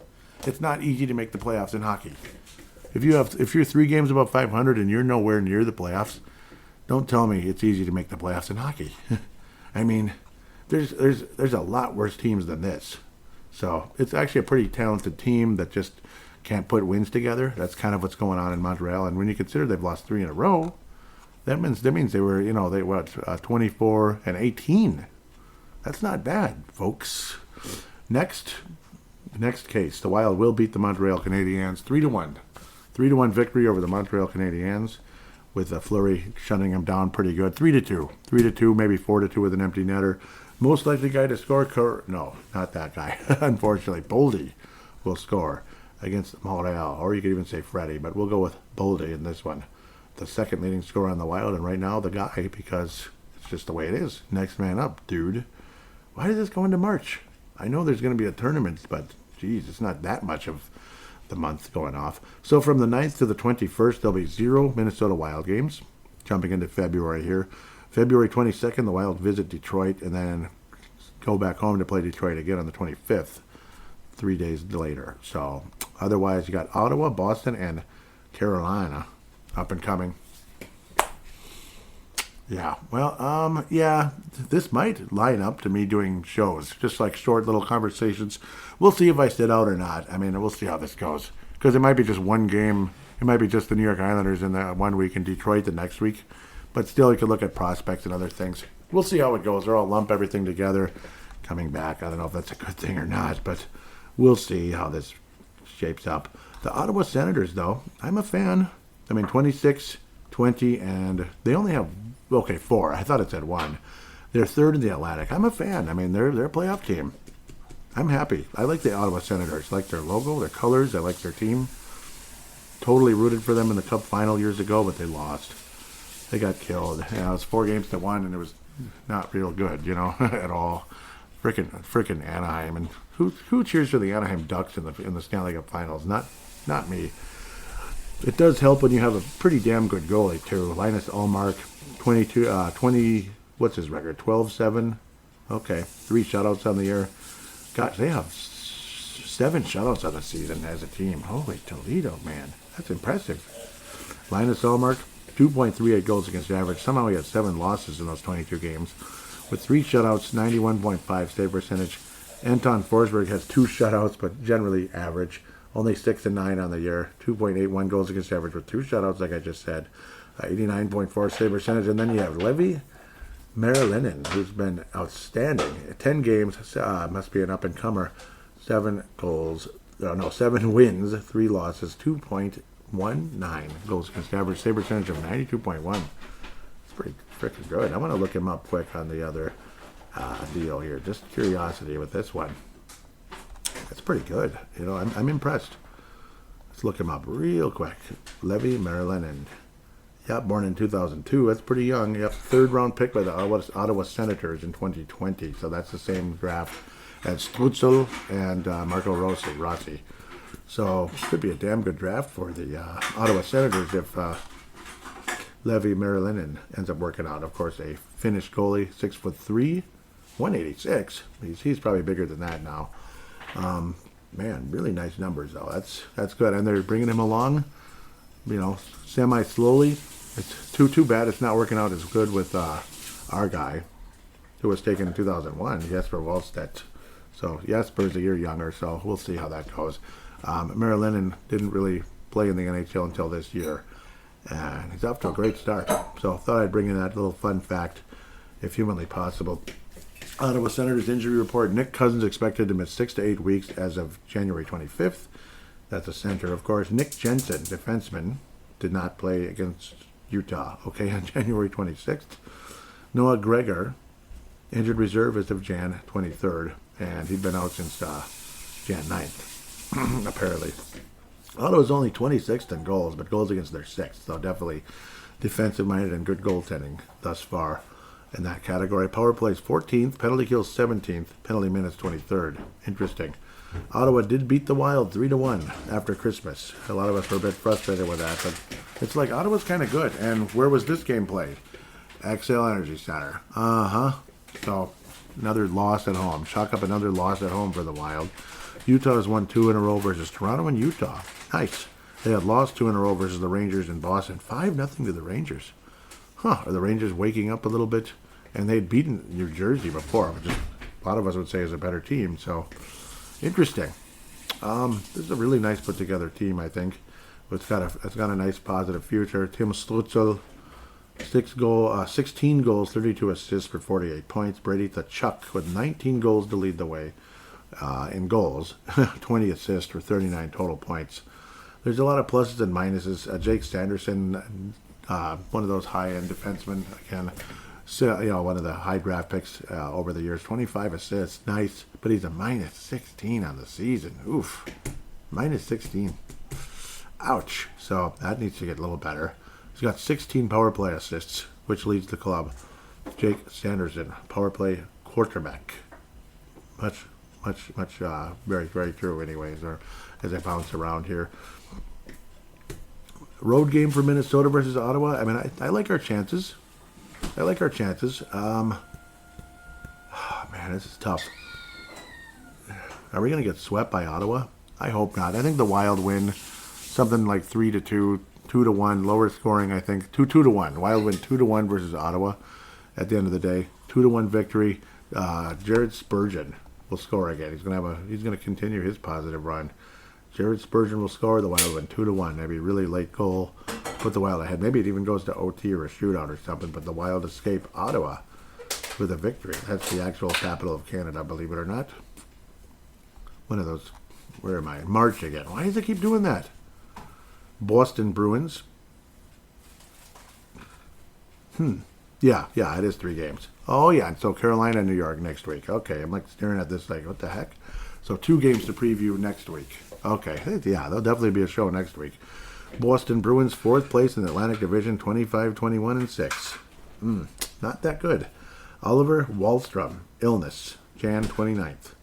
It's not easy to make the playoffs in hockey. If you're 3 games above 500 and you're nowhere near the playoffs, don't tell me it's easy to make the playoffs in hockey. I mean, there's a lot worse teams than this. So it's actually a pretty talented team that just can't put wins together. That's kind of what's going on in Montreal. And when you consider they've lost 3 in a row, that means they were, 24 and 18. That's not bad, folks. Next case, the Wild will beat the Montreal Canadiens 3-1. 3-1 victory over the Montreal Canadiens, with Fleury shutting them down pretty good. 3-2. 3-2, maybe 4-2 with an empty netter. Most likely guy to score, no, not that guy. Unfortunately, Boldy will score against Montreal, or you could even say Freddie, but we'll go with Boldy in this one. The second leading scorer on the Wild, and right now the guy, because it's just the way it is. Next man up, dude. Why does this go into March? I know there's going to be a tournament, but geez, it's not that much of the month going off. So from the 9th to the 21st, there'll be 0 Minnesota Wild games. Jumping into February here. February 22nd, the Wild visit Detroit, and then go back home to play Detroit again on the 25th, 3 days later. So otherwise, you got Ottawa, Boston, and Carolina up and coming. Yeah, well, this might line up to me doing shows, just like short little conversations. We'll see if I sit out or not. I mean, we'll see how this goes. Because it might be just one game. It might be just the New York Islanders in the 1 week and Detroit the next week. But still, you could look at prospects and other things. We'll see how it goes. Or I'll lump everything together coming back. I don't know if that's a good thing or not, but we'll see how this shapes up. The Ottawa Senators, though, I'm a fan. I mean, 26, 20, and they only have, 4. I thought it said 1. They're 3rd in the Atlantic. I'm a fan. I mean, they're a playoff team. I'm happy. I like the Ottawa Senators. I like their logo, their colors. I like their team. Totally rooted for them in the Cup final years ago, but they lost. They got killed. It was 4-1, and it was not real good, at all. Frickin' Anaheim. And who cheers for the Anaheim Ducks in the Stanley Cup Finals? Not me. It does help when you have a pretty damn good goalie, too. Linus Ullmark, 20, what's his record? 12-7. Okay, 3 shutouts on the year. Gosh, they have 7 shutouts on the season as a team. Holy Toledo, man. That's impressive. Linus Ullmark, 2.38 goals against average. Somehow he had 7 losses in those 22 games. With 3 shutouts, 91.5 save percentage. Anton Forsberg has 2 shutouts, but generally average. Only 6-9 on the year. 2.81 goals against average with 2 shutouts, like I just said. 89.4 save percentage. And then you have Levi Marilinen, who's been outstanding. 10 games, must be an up-and-comer. 7 wins, 3 losses, 2.19 goals against average. Save percentage of 92.1. It's pretty freaking good. I'm going to look him up quick on the other deal here. Just curiosity with this one. That's pretty good. I'm impressed. Let's look him up real quick. Levi Marilinen. Yep, born in 2002. That's pretty young. Yep, 3rd round pick by the Ottawa Senators in 2020. So that's the same draft as Strutzel and Marco Rossi. So could be a damn good draft for the Ottawa Senators if Levi Marilinen ends up working out. Of course, a Finnish goalie, 6'3", 186. He's probably bigger than that now. Man, really nice numbers though. That's good, and they're bringing him along, semi slowly. It's too bad it's not working out as good with our guy, who was taken in 2001, Jesper Wallstedt. So Jesper's a year younger, so we'll see how that goes. Marilinen didn't really play in the NHL until this year, and he's off to a great start. So I thought I'd bring in that little fun fact, if humanly possible. Ottawa Senators injury report. Nick Cousins expected to miss 6 to 8 weeks as of January 25th. That's a center, of course. Nick Jensen, defenseman, did not play against Utah, on January 26th. Noah Gregor, injured reserve as of Jan 23rd, and he'd been out since Jan 9th, apparently. Ottawa's only 26th in goals, but goals against their 6th, so definitely defensive-minded and good goaltending thus far in that category. Power plays 14th, penalty kills 17th, penalty minutes 23rd. Interesting. Ottawa did beat the Wild 3-1 after Christmas. A lot of us were a bit frustrated with that, but it's like Ottawa's kind of good. And where was this game played? XL Energy Center. So another loss at home. Chalk up another loss at home for the Wild. Utah has won 2 in a row versus Toronto and Utah. Nice. They had lost 2 in a row versus the Rangers in Boston. 5-0 to the Rangers. Are the Rangers waking up a little bit? And they'd beaten New Jersey before, which a lot of us would say is a better team. So, interesting. This is a really nice put together team, I think. It's got a nice positive future. Tim Stützle, 16 goals, 32 assists for 48 points. Brady Tkachuk with 19 goals to lead the way in goals, 20 assists for 39 total points. There's a lot of pluses and minuses. Jake Sanderson, one of those high-end defensemen, again, so, one of the high draft picks over the years. 25 assists, nice, but he's a minus 16 on the season. Oof, minus 16. Ouch. So that needs to get a little better. He's got 16 power play assists, which leads the club. Jake Sanderson, power play quarterback. Much, very, very true anyways, or as I bounce around here. Road game for Minnesota versus Ottawa. I mean, I like our chances. Man, this is tough. Are we going to get swept by Ottawa? I hope not. I think the Wild win something like 3-2, 2-1, lower scoring, I think. 2-1. Wild win 2-1 versus Ottawa at the end of the day. 2-1 victory. Jared Spurgeon will score again. He's going to continue his positive run. Jared Spurgeon will score. The Wild win 2-1. Maybe a really late goal. Put the Wild ahead. Maybe it even goes to OT or a shootout or something, but the Wild escape Ottawa with a victory. That's the actual capital of Canada, believe it or not. One of those, where am I? March again. Why does it keep doing that? Boston Bruins. Yeah, it is 3 games. Oh, yeah, and so Carolina, New York next week. Okay, I'm like staring at this like, what the heck? So 2 games to preview next week. Okay, yeah, there'll definitely be a show next week. Boston Bruins, 4th place in the Atlantic Division, 25-21-6. Not that good. Oliver Wahlstrom, illness, Jan 29th.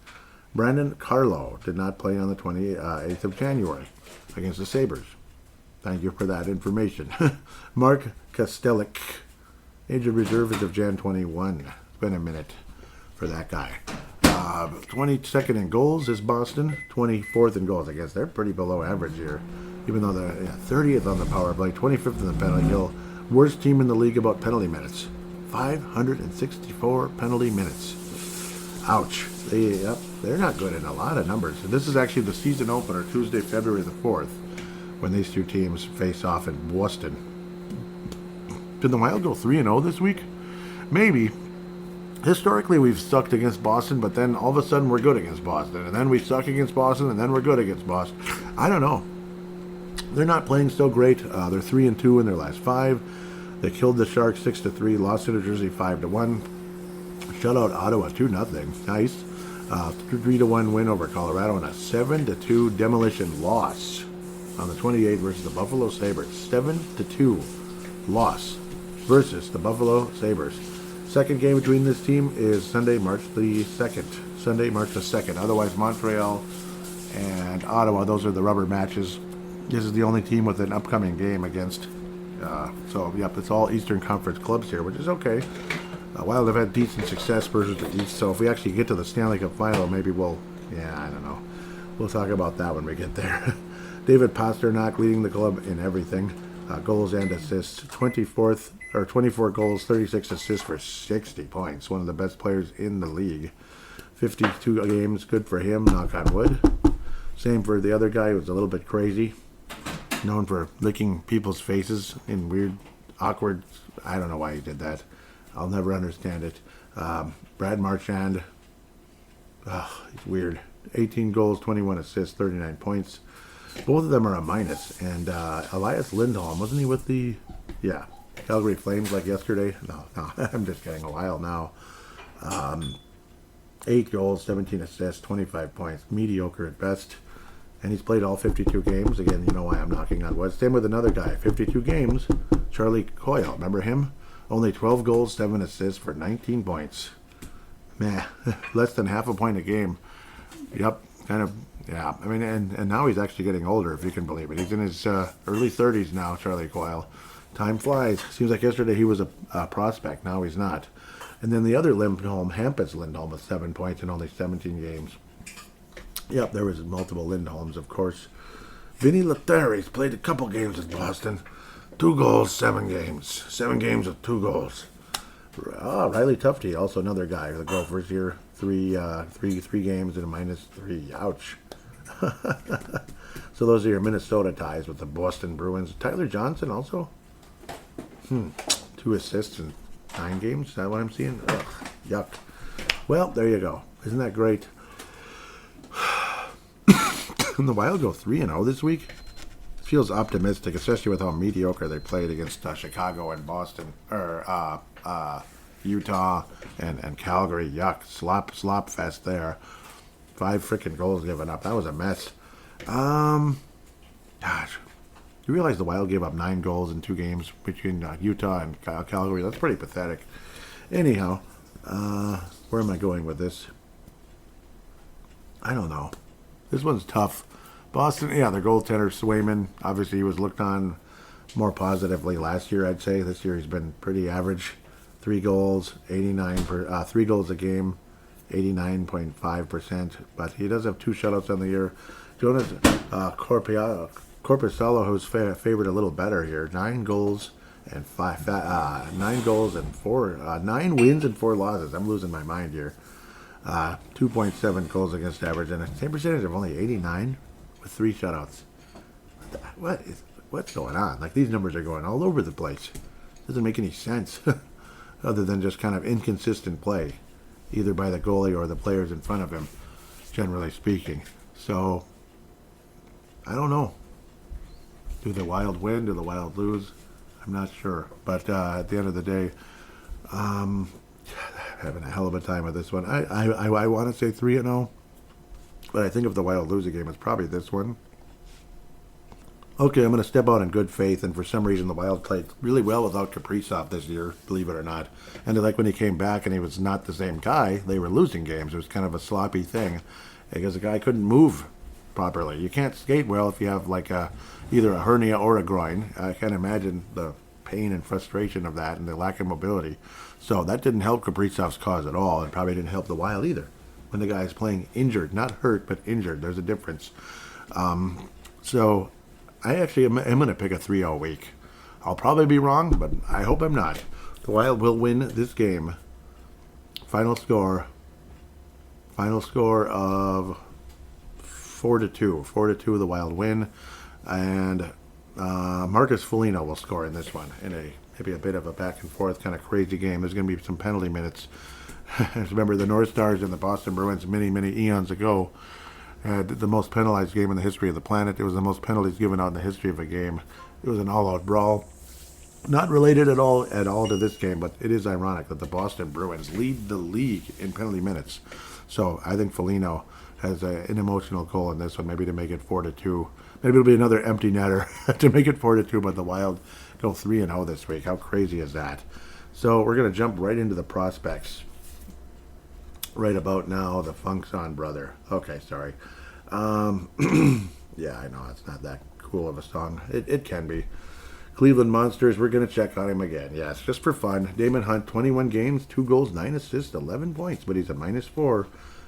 Brandon Carlo did not play on the 28th of January against the Sabres. Thank you for that information. Mark Kastelik, age of reserve is of Jan 21. It's been a minute for that guy. 22nd in goals is Boston. 24th in goals. I guess they're pretty below average here. Even though they're 30th on the power play, 25th in the penalty kill. Worst team in the league about penalty minutes. 564 penalty minutes. Ouch. They're not good in a lot of numbers. And this is actually the season opener, Tuesday, February the 4th, when these 2 teams face off in Boston. Did the Wild go 3-0 this week? Maybe. Historically, we've sucked against Boston, but then all of a sudden we're good against Boston. And then we suck against Boston, and then we're good against Boston. I don't know. They're not playing so great. They're 3-2 in their last 5. They killed the Sharks 6-3, lost to New Jersey 5-1. Shut out Ottawa 2-0. Nice. 3-1 win over Colorado and a 7-2 demolition loss on the 28th versus the Buffalo Sabres. 7-2 loss versus the Buffalo Sabres. Second game between this team is Sunday, March the 2nd. Otherwise, Montreal and Ottawa, those are the rubber matches. This is the only team with an upcoming game against. It's all Eastern Conference clubs here, which is okay. Wild have had decent success versus the East, so if we actually get to the Stanley Cup final, maybe I don't know. We'll talk about that when we get there. David Pasternak leading the club in everything. Goals and assists. 24 goals, 36 assists for 60 points. One of the best players in the league. 52 games, good for him, knock on wood. Same for the other guy who was a little bit crazy. Known for licking people's faces in weird, awkward... I don't know why he did that. I'll never understand it. Brad Marchand. He's weird. 18 goals, 21 assists, 39 points. Both of them are a minus. And Elias Lindholm, wasn't he with the... Yeah, Calgary Flames like yesterday? No, I'm just kidding. A while now. 8 goals, 17 assists, 25 points. Mediocre at best. And he's played all 52 games. Again, you know why I'm knocking on wood. Same with another guy. 52 games. Charlie Coyle. Remember him? Only 12 goals, 7 assists for 19 points. Meh. Less than half a point a game. Yep. kind of, yeah. I mean, and now he's actually getting older, if you can believe it. He's in his early 30s now, Charlie Coyle. Time flies. Seems like yesterday he was a prospect. Now he's not. And then the other Lindholm, Hampus Lindholm, with 7 points in only 17 games. Yep, there was multiple Lindholms, of course. Vinny Lettieri's played a couple games in Boston. 2 goals, 7 games. 7 games with 2 goals. Riley Tufte, also another guy. The Gophers here, three games and a -3. Ouch. So those are your Minnesota ties with the Boston Bruins. Tyler Johnson also. 2 assists in 9 games. Is that what I'm seeing? Ugh, yuck. Well, there you go. Isn't that great? The Wild go 3-0 this week. Feels optimistic, especially with how mediocre they played against Chicago and Boston, or Utah and Calgary. Yuck, slop fest there. 5 freaking goals given up. That was a mess. Gosh, you realize the Wild gave up 9 goals in 2 games between Utah and Calgary? That's pretty pathetic. Anyhow, where am I going with this? I don't know. This one's tough. Boston, yeah, their goaltender, Swayman, obviously he was looked on more positively last year, I'd say. This year he's been pretty average. 3 goals, 3 goals a game, 89.5%. But he does have 2 shutouts on the year. Jonas Corpusalo, who's favored a little better here. 9 goals and 9 wins and 4 losses. I'm losing my mind here. 2.7 goals against average and a same percentage of only 89 with 3 shutouts. What's going on? Like, these numbers are going all over the place. Doesn't make any sense other than just kind of inconsistent play, either by the goalie or the players in front of him, generally speaking. So, I don't know. Do the Wild win? Do the Wild lose? I'm not sure. But at the end of the day, having a hell of a time with this one. I want to say 3-0, but I think if the Wild lose a game, it's probably this one. Okay, I'm going to step out in good faith, and for some reason the Wild played really well without Kaprizov this year, believe it or not. And like when he came back and he was not the same guy, they were losing games. It was kind of a sloppy thing because the guy couldn't move properly. You can't skate well if you have like either a hernia or a groin. I can't imagine the pain and frustration of that and the lack of mobility. So that didn't help Kaprizov's cause at all, and probably didn't help the Wild either. When the guy is playing injured, not hurt, but injured, there's a difference. So I actually am going to pick a 3-0 week. I'll probably be wrong, but I hope I'm not. The Wild will win this game. Final score of 4-2. 4-2, the Wild win. And Marcus Foligno will score in this one in maybe a bit of a back and forth kind of crazy game. There's going to be some penalty minutes. Remember, the North Stars and the Boston Bruins many eons ago had the most penalized game in the history of the planet. It was the most penalties given out in the history of a game. It was an all-out brawl. Not related at all to this game, but it is ironic that the Boston Bruins lead the league in penalty minutes. So I think Foligno has an emotional goal in this one, maybe to make it 4-2. Maybe it'll be another empty netter to make it 4-2, but the Wild go 3-0 this week. How crazy is that? So we're going to jump right into the prospects. Right about now, the Funkson brother. Okay, sorry. Yeah, I know, it's not that cool of a song. It can be. Cleveland Monsters, we're going to check on him again. Yes, just for fun. Damon Hunt, 21 games, 2 goals, 9 assists, 11 points, but he's a -4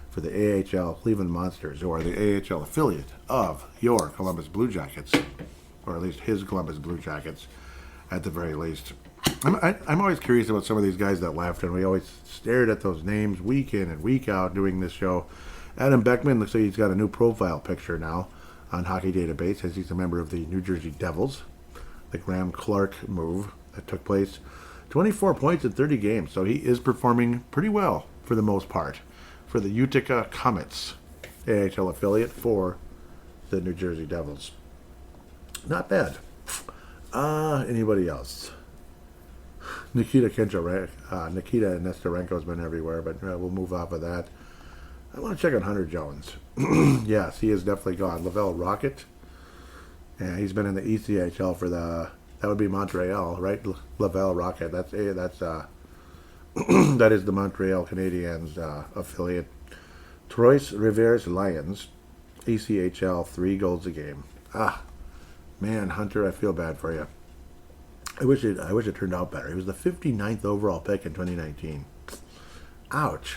for the AHL Cleveland Monsters, who are the AHL affiliate of your Columbus Blue Jackets, or at least his Columbus Blue Jackets, at the very least. I'm always curious about some of these guys that left, and we always stared at those names week in and week out doing this show. Adam Beckman looks like he's got a new profile picture now on Hockey Database, as he's a member of the New Jersey Devils. The Graham Clark move that took place. 24 points in 30 games, so he is performing pretty well for the most part for the Utica Comets, AHL affiliate for the New Jersey Devils. Not bad. Anybody else? Nikita Nesterenko's been everywhere, but we'll move off of that. I want to check on Hunter Jones. Yes, he is definitely gone. Lavelle Rocket. Yeah, he's been in the ECHL for that would be Montreal, right? Lavelle Rocket. That is the Montreal Canadiens affiliate. Trois Rivières Lions. ECHL, 3 goals a game. Ah, man, Hunter, I feel bad for you. I wish it turned out better. He was the 59th overall pick in 2019. Ouch.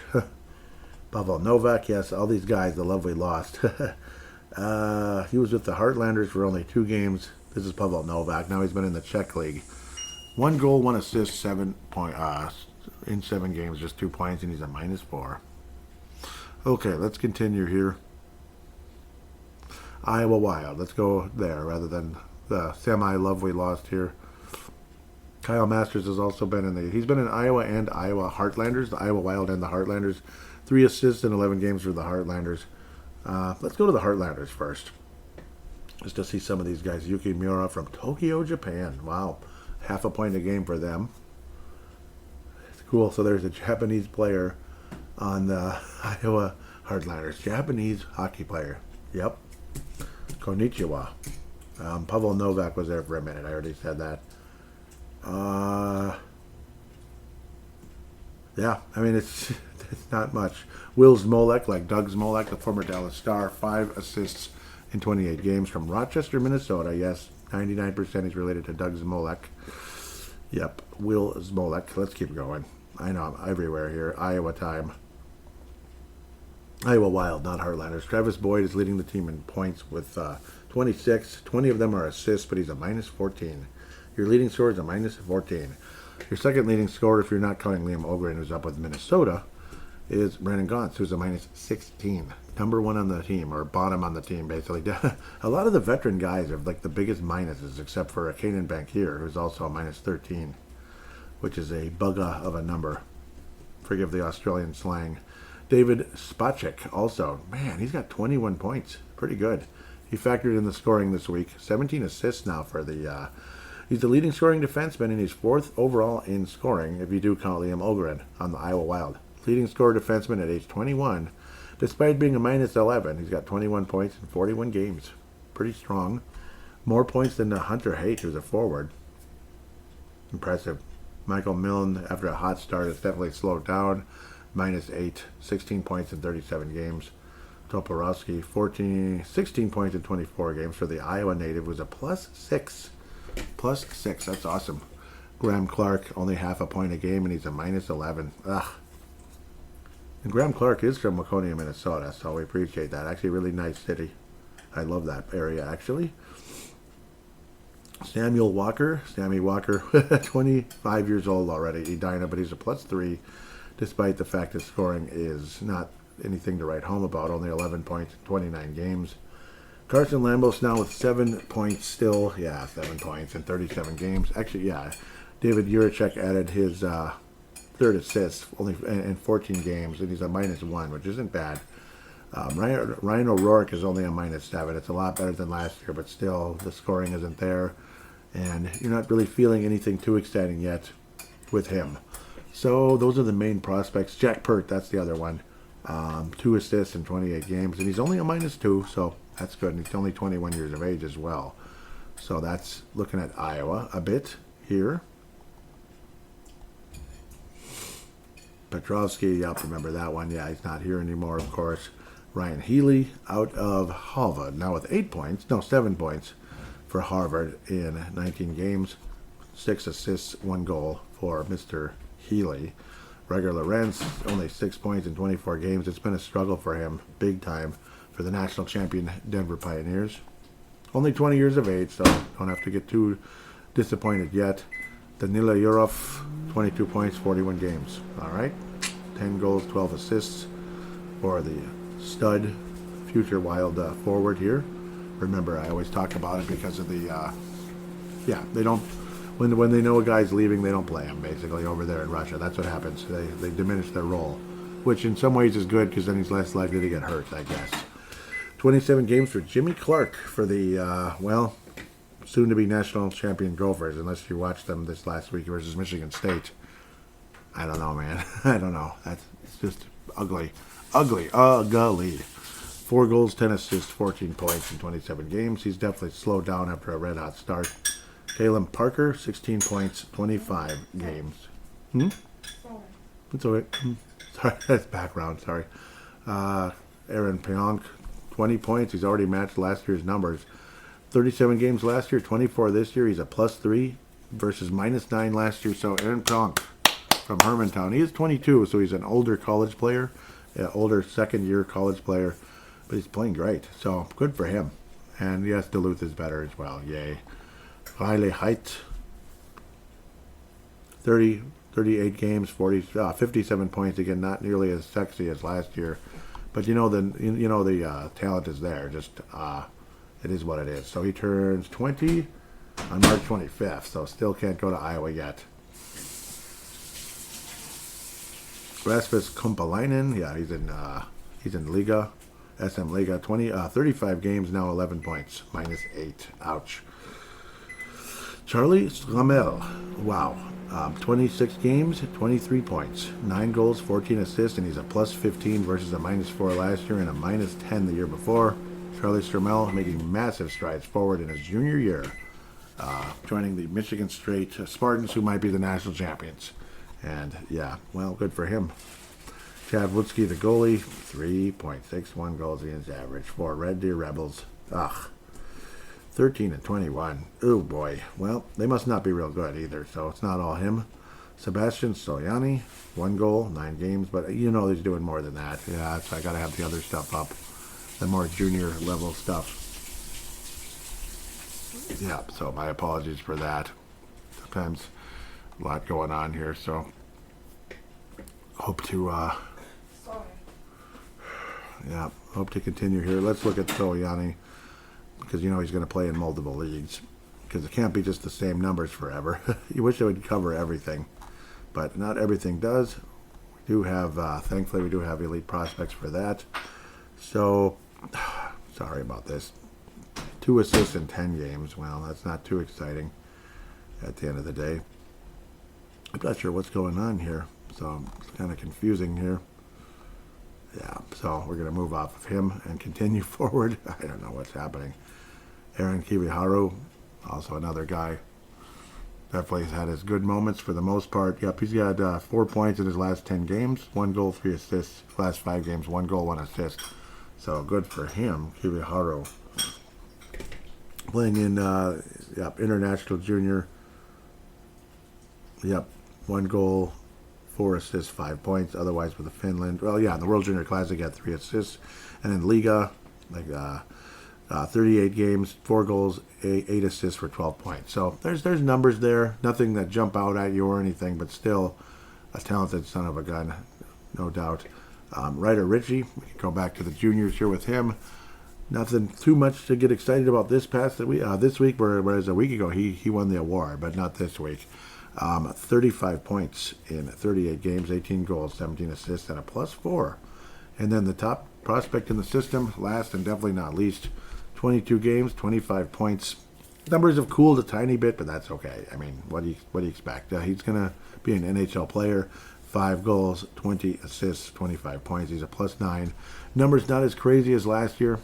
Pavel Novak, yes, all these guys, the love we lost. He was with the Heartlanders for only 2 games. This is Pavel Novak. Now he's been in the Czech League. 1 goal, 1 assist, in 7 games, just 2 points, and he's a -4. Okay, let's continue here. Iowa Wild. Let's go there rather than the semi-love we lost here. Kyle Masters has also been he's been in Iowa and Iowa Heartlanders, the Iowa Wild and the Heartlanders. 3 assists in 11 games for the Heartlanders. Let's go to the Heartlanders first. Just to see some of these guys. Yuki Miura from Tokyo, Japan. Wow. Half a point a game for them. It's cool. So there's a Japanese player on the Iowa Heartlanders. Japanese hockey player. Yep. Konnichiwa. Pavel Novak was there for a minute. I already said that. Yeah, I mean, it's not much. Will Smolek, like Doug Smolek, the former Dallas Star, 5 assists in 28 games from Rochester, Minnesota. Yes, 99% he's related to Doug Smolek. Yep, Will Smolek. Let's keep going. I know I'm everywhere here. Iowa time. Iowa Wild, not Heartlanders. Travis Boyd is leading the team in points with 26. 20 of them are assists, but he's a -14. Your leading scorer is a -14. Your second leading scorer, if you're not counting Liam Ogren, who's up with Minnesota, is Brandon Gauntz, who's a -16. Number 1 on the team, or bottom on the team, basically. A lot of the veteran guys are like the biggest minuses, except for Kanan Bankier, who's also a -13, which is a bugger of a number. Forgive the Australian slang. David Spacek also. Man, he's got 21 points. Pretty good. He factored in the scoring this week. 17 assists now for the... he's the leading scoring defenseman, and he's 4th overall in scoring, if you do count Liam Ogren on the Iowa Wild. Leading scorer defenseman at age 21. Despite being a -11, he's got 21 points in 41 games. Pretty strong. More points than Hunter Haight, who's a forward. Impressive. Michael Milne, after a hot start, has definitely slowed down. -8, 16 points in 37 games. Toporowski, 16 points in 24 games for the Iowa native, was a +6. +6, that's awesome. Graham Clark, only half a point a game, and he's a -11. Ugh. And Graham Clark is from Waconia, Minnesota, so we appreciate that. Actually, really nice city. I love that area, actually. Sammy Walker, 25 years old already, Edina, but he's a +3, despite the fact that scoring is not anything to write home about. Only 11 points in 29 games. Carson Lambos now with 7 points still. Yeah, 7 points in 37 games. Actually, yeah, David Juracek added his 3rd assist only in 14 games, and he's a -1, which isn't bad. Ryan O'Rourke is only a -7. It's a lot better than last year, but still the scoring isn't there, and you're not really feeling anything too exciting yet with him. So those are the main prospects. Jack Pert, that's the other one. 2 assists in 28 games, and he's only a -2, so that's good. And he's only 21 years of age as well. So that's looking at Iowa a bit here. Petrovsky, yep, remember that one. Yeah, he's not here anymore, of course. Ryan Healy out of Harvard, now with 7 points for Harvard in 19 games. 6 assists, 1 goal for Mr. Healy. Gregor Lorenz, only 6 points in 24 games. It's been a struggle for him, big time, for the national champion Denver Pioneers. Only 20 years of age, so don't have to get too disappointed yet. Danila Yurov, 22 points, 41 games. All right, 10 goals, 12 assists for the stud future Wild forward here. Remember, I always talk about it because of the, they don't, when they know a guy's leaving, they don't play him, basically, over there in Russia. That's what happens. They diminish their role, which in some ways is good because then he's less likely to get hurt, I guess. 27 games for Jimmy Clark for the, soon-to-be national champion Gophers, unless you watched them this last week versus Michigan State. I don't know, man. I don't know. It's just ugly. Ugly. 4 goals, 10 assists, 14 points in 27 games. He's definitely slowed down after a red-hot start. Caleb Parker, 16 points, 25 games. It's all right. Sorry, that's background, sorry. Aaron Pionk, 20 points. He's already matched last year's numbers. 37 games last year, 24 this year. He's a +3 versus -9 last year. So Aaron Pronk from Hermantown. He is 22, so he's an older college player, older second-year college player, but he's playing great. So good for him. And yes, Duluth is better as well. Yay. Riley Height, 38 games, 57 points. Again, not nearly as sexy as last year, but the talent is there. Just it is what it is. So he turns 20 on March 25th. So still can't go to Iowa yet. Rasmus Kumpalainen, yeah, he's in Liga, SM Liga, 35 games now, 11 points, -8. Ouch. Charlie Stramel, wow, 26 games, 23 points, 9 goals, 14 assists, and he's a +15 versus a -4 last year and a -10 the year before. Charlie Stramel making massive strides forward in his junior year, joining the Michigan State Spartans, who might be the national champions. And yeah, well, good for him. Chad Woodsky, the goalie, 3.61 goals against average for Red Deer Rebels. 13 and 21. Oh boy. Well, they must not be real good either, so it's not all him. Sebastian Stoyani, 1 goal, 9 games, but he's doing more than that. Yeah, so I got to have the other stuff up, the more junior level stuff. Yeah, so my apologies for that. Sometimes a lot going on here, so hope to hope to continue here. Let's look at Stoyani, because he's going to play in multiple leagues, because it can't be just the same numbers forever. You wish it would cover everything, but not everything does. We do have thankfully we do have elite prospects for that. So sorry about this. 2 assists in 10 games. Well, that's not too exciting at the end of the day. I'm not sure what's going on here, so it's kind of confusing here. Yeah, so we're going to move off of him and continue forward. I don't know what's happening. Aaron Kiwiharu, also another guy, definitely has had his good moments for the most part. Yep, he's got 4 points in his last 10 games, 1 goal, 3 assists. Last 5 games, 1 goal, 1 assist. So good for him, Kiwiharu. Playing in International Junior. Yep, 1 goal, 4 assists, 5 points. Otherwise with the Finland. Well, yeah, in the World Junior Classic he got 3 assists. And in Liga, 38 games, 4 goals, 8 assists for 12 points. So there's numbers there. Nothing that jump out at you or anything, but still a talented son of a gun, no doubt. Ryder Ritchie, we can go back to the juniors here with him. Nothing too much to get excited about this week, whereas a week ago he won the award, but not this week. 35 points in 38 games, 18 goals, 17 assists, and a +4. And then the top prospect in the system, last and definitely not least, 22 games, 25 points. Numbers have cooled a tiny bit, but that's okay. I mean, what do you expect? He's going to be an NHL player. 5 goals, 20 assists, 25 points. He's a +9. Numbers not as crazy as last year.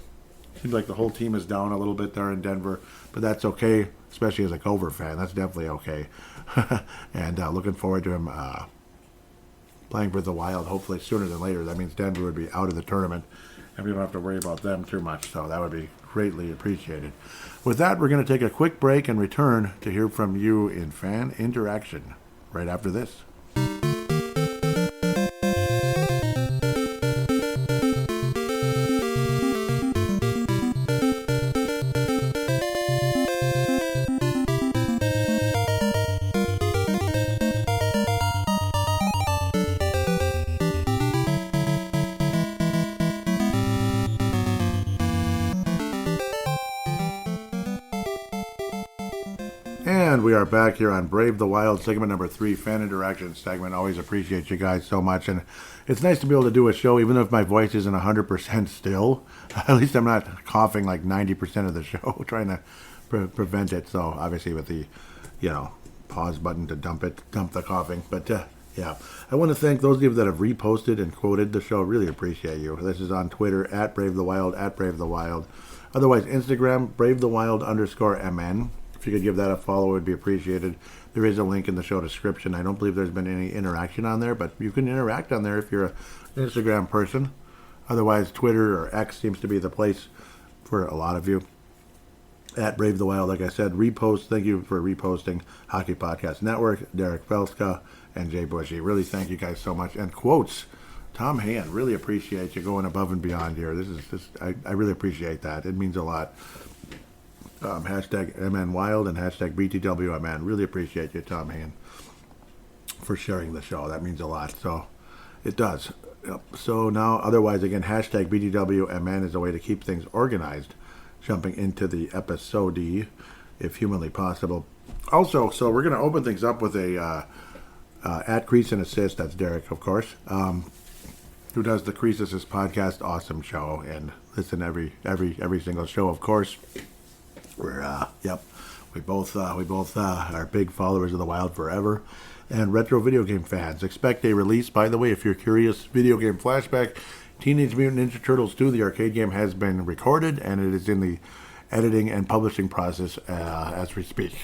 Seems like the whole team is down a little bit there in Denver, but that's okay, especially as a Gopher fan. That's definitely okay. And looking forward to him playing for the Wild, hopefully sooner than later. That means Denver would be out of the tournament, and we don't have to worry about them too much, so that would be greatly appreciated. With that, we're going to take a quick break and return to hear from you in fan interaction right after this. And we are back here on Brave the Wild, segment number 3, fan interaction segment. Always appreciate you guys so much. And it's nice to be able to do a show, even if my voice isn't 100% still. At least I'm not coughing like 90% of the show, trying to prevent it. So obviously with the, pause button to dump the coughing. But yeah, I want to thank those of you that have reposted and quoted the show. Really appreciate you. This is on Twitter, at Brave the Wild, at Brave the Wild. Otherwise, Instagram, BraveTheWild_MN. If you could give that a follow, it would be appreciated. There is a link in the show description. I don't believe there's been any interaction on there, but you can interact on there if you're an Instagram person. Otherwise, Twitter or X seems to be the place for a lot of you. At Brave the Wild, like I said, repost. Thank you for reposting Hockey Podcast Network, Derek Felska, and Jay Bushy. Really thank you guys so much. And quotes, Tom Hand, really appreciate you going above and beyond here. I really appreciate that. It means a lot. Hashtag MNWild and hashtag BTWMN. Really appreciate you, Tom Hand, for sharing the show. That means a lot. So it does. Yep. So now, otherwise, again, hashtag BTWMN is a way to keep things organized. Jumping into the episode, if humanly possible. Also, so we're going to open things up with a at Crease and Assist. That's Derek, of course, who does the Crease Assist podcast. Awesome show, and listen every single show. Of course, we both are big followers of the Wild forever, and retro video game fans. Expect a release, by the way, if you're curious. Video game flashback. Teenage Mutant Ninja Turtles 2, the arcade game, has been recorded, and it is in the editing and publishing process as we speak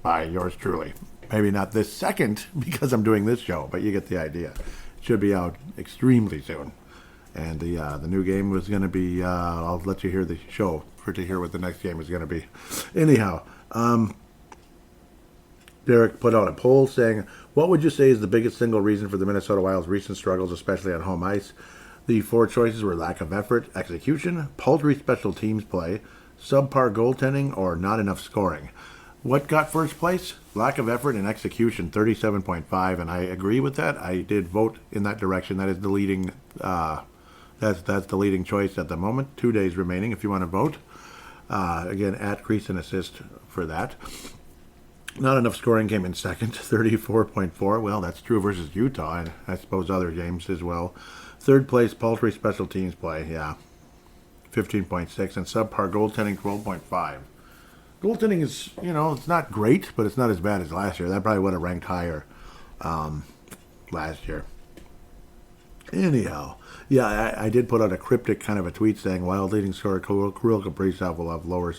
by yours truly. Maybe not this second because I'm doing this show, but you get the idea. It should be out extremely soon. And the new game was going to be, I'll let you hear the show to hear what the next game is going to be. Anyhow, Derek put out a poll saying, what would you say is the biggest single reason for the Minnesota Wild's recent struggles, especially on home ice? The 4 choices were lack of effort, execution, paltry special teams play, subpar goaltending, or not enough scoring. What got first place? Lack of effort and execution, 37.5, and I agree with that. I did vote in that direction. That is the leading. That's the leading choice at the moment. 2 days remaining if you want to vote. Again, at Crease and Assist for that. Not enough scoring came in second, 34.4. Well, that's true versus Utah, and I suppose other games as well. Third place, paltry special teams play, 15.6, and subpar goaltending, 12.5. Goaltending is, it's not great, but it's not as bad as last year. That probably would have ranked higher last year. Anyhow, I did put out a cryptic kind of a tweet saying Wild leading scorer Kirill Kaprizov will have lower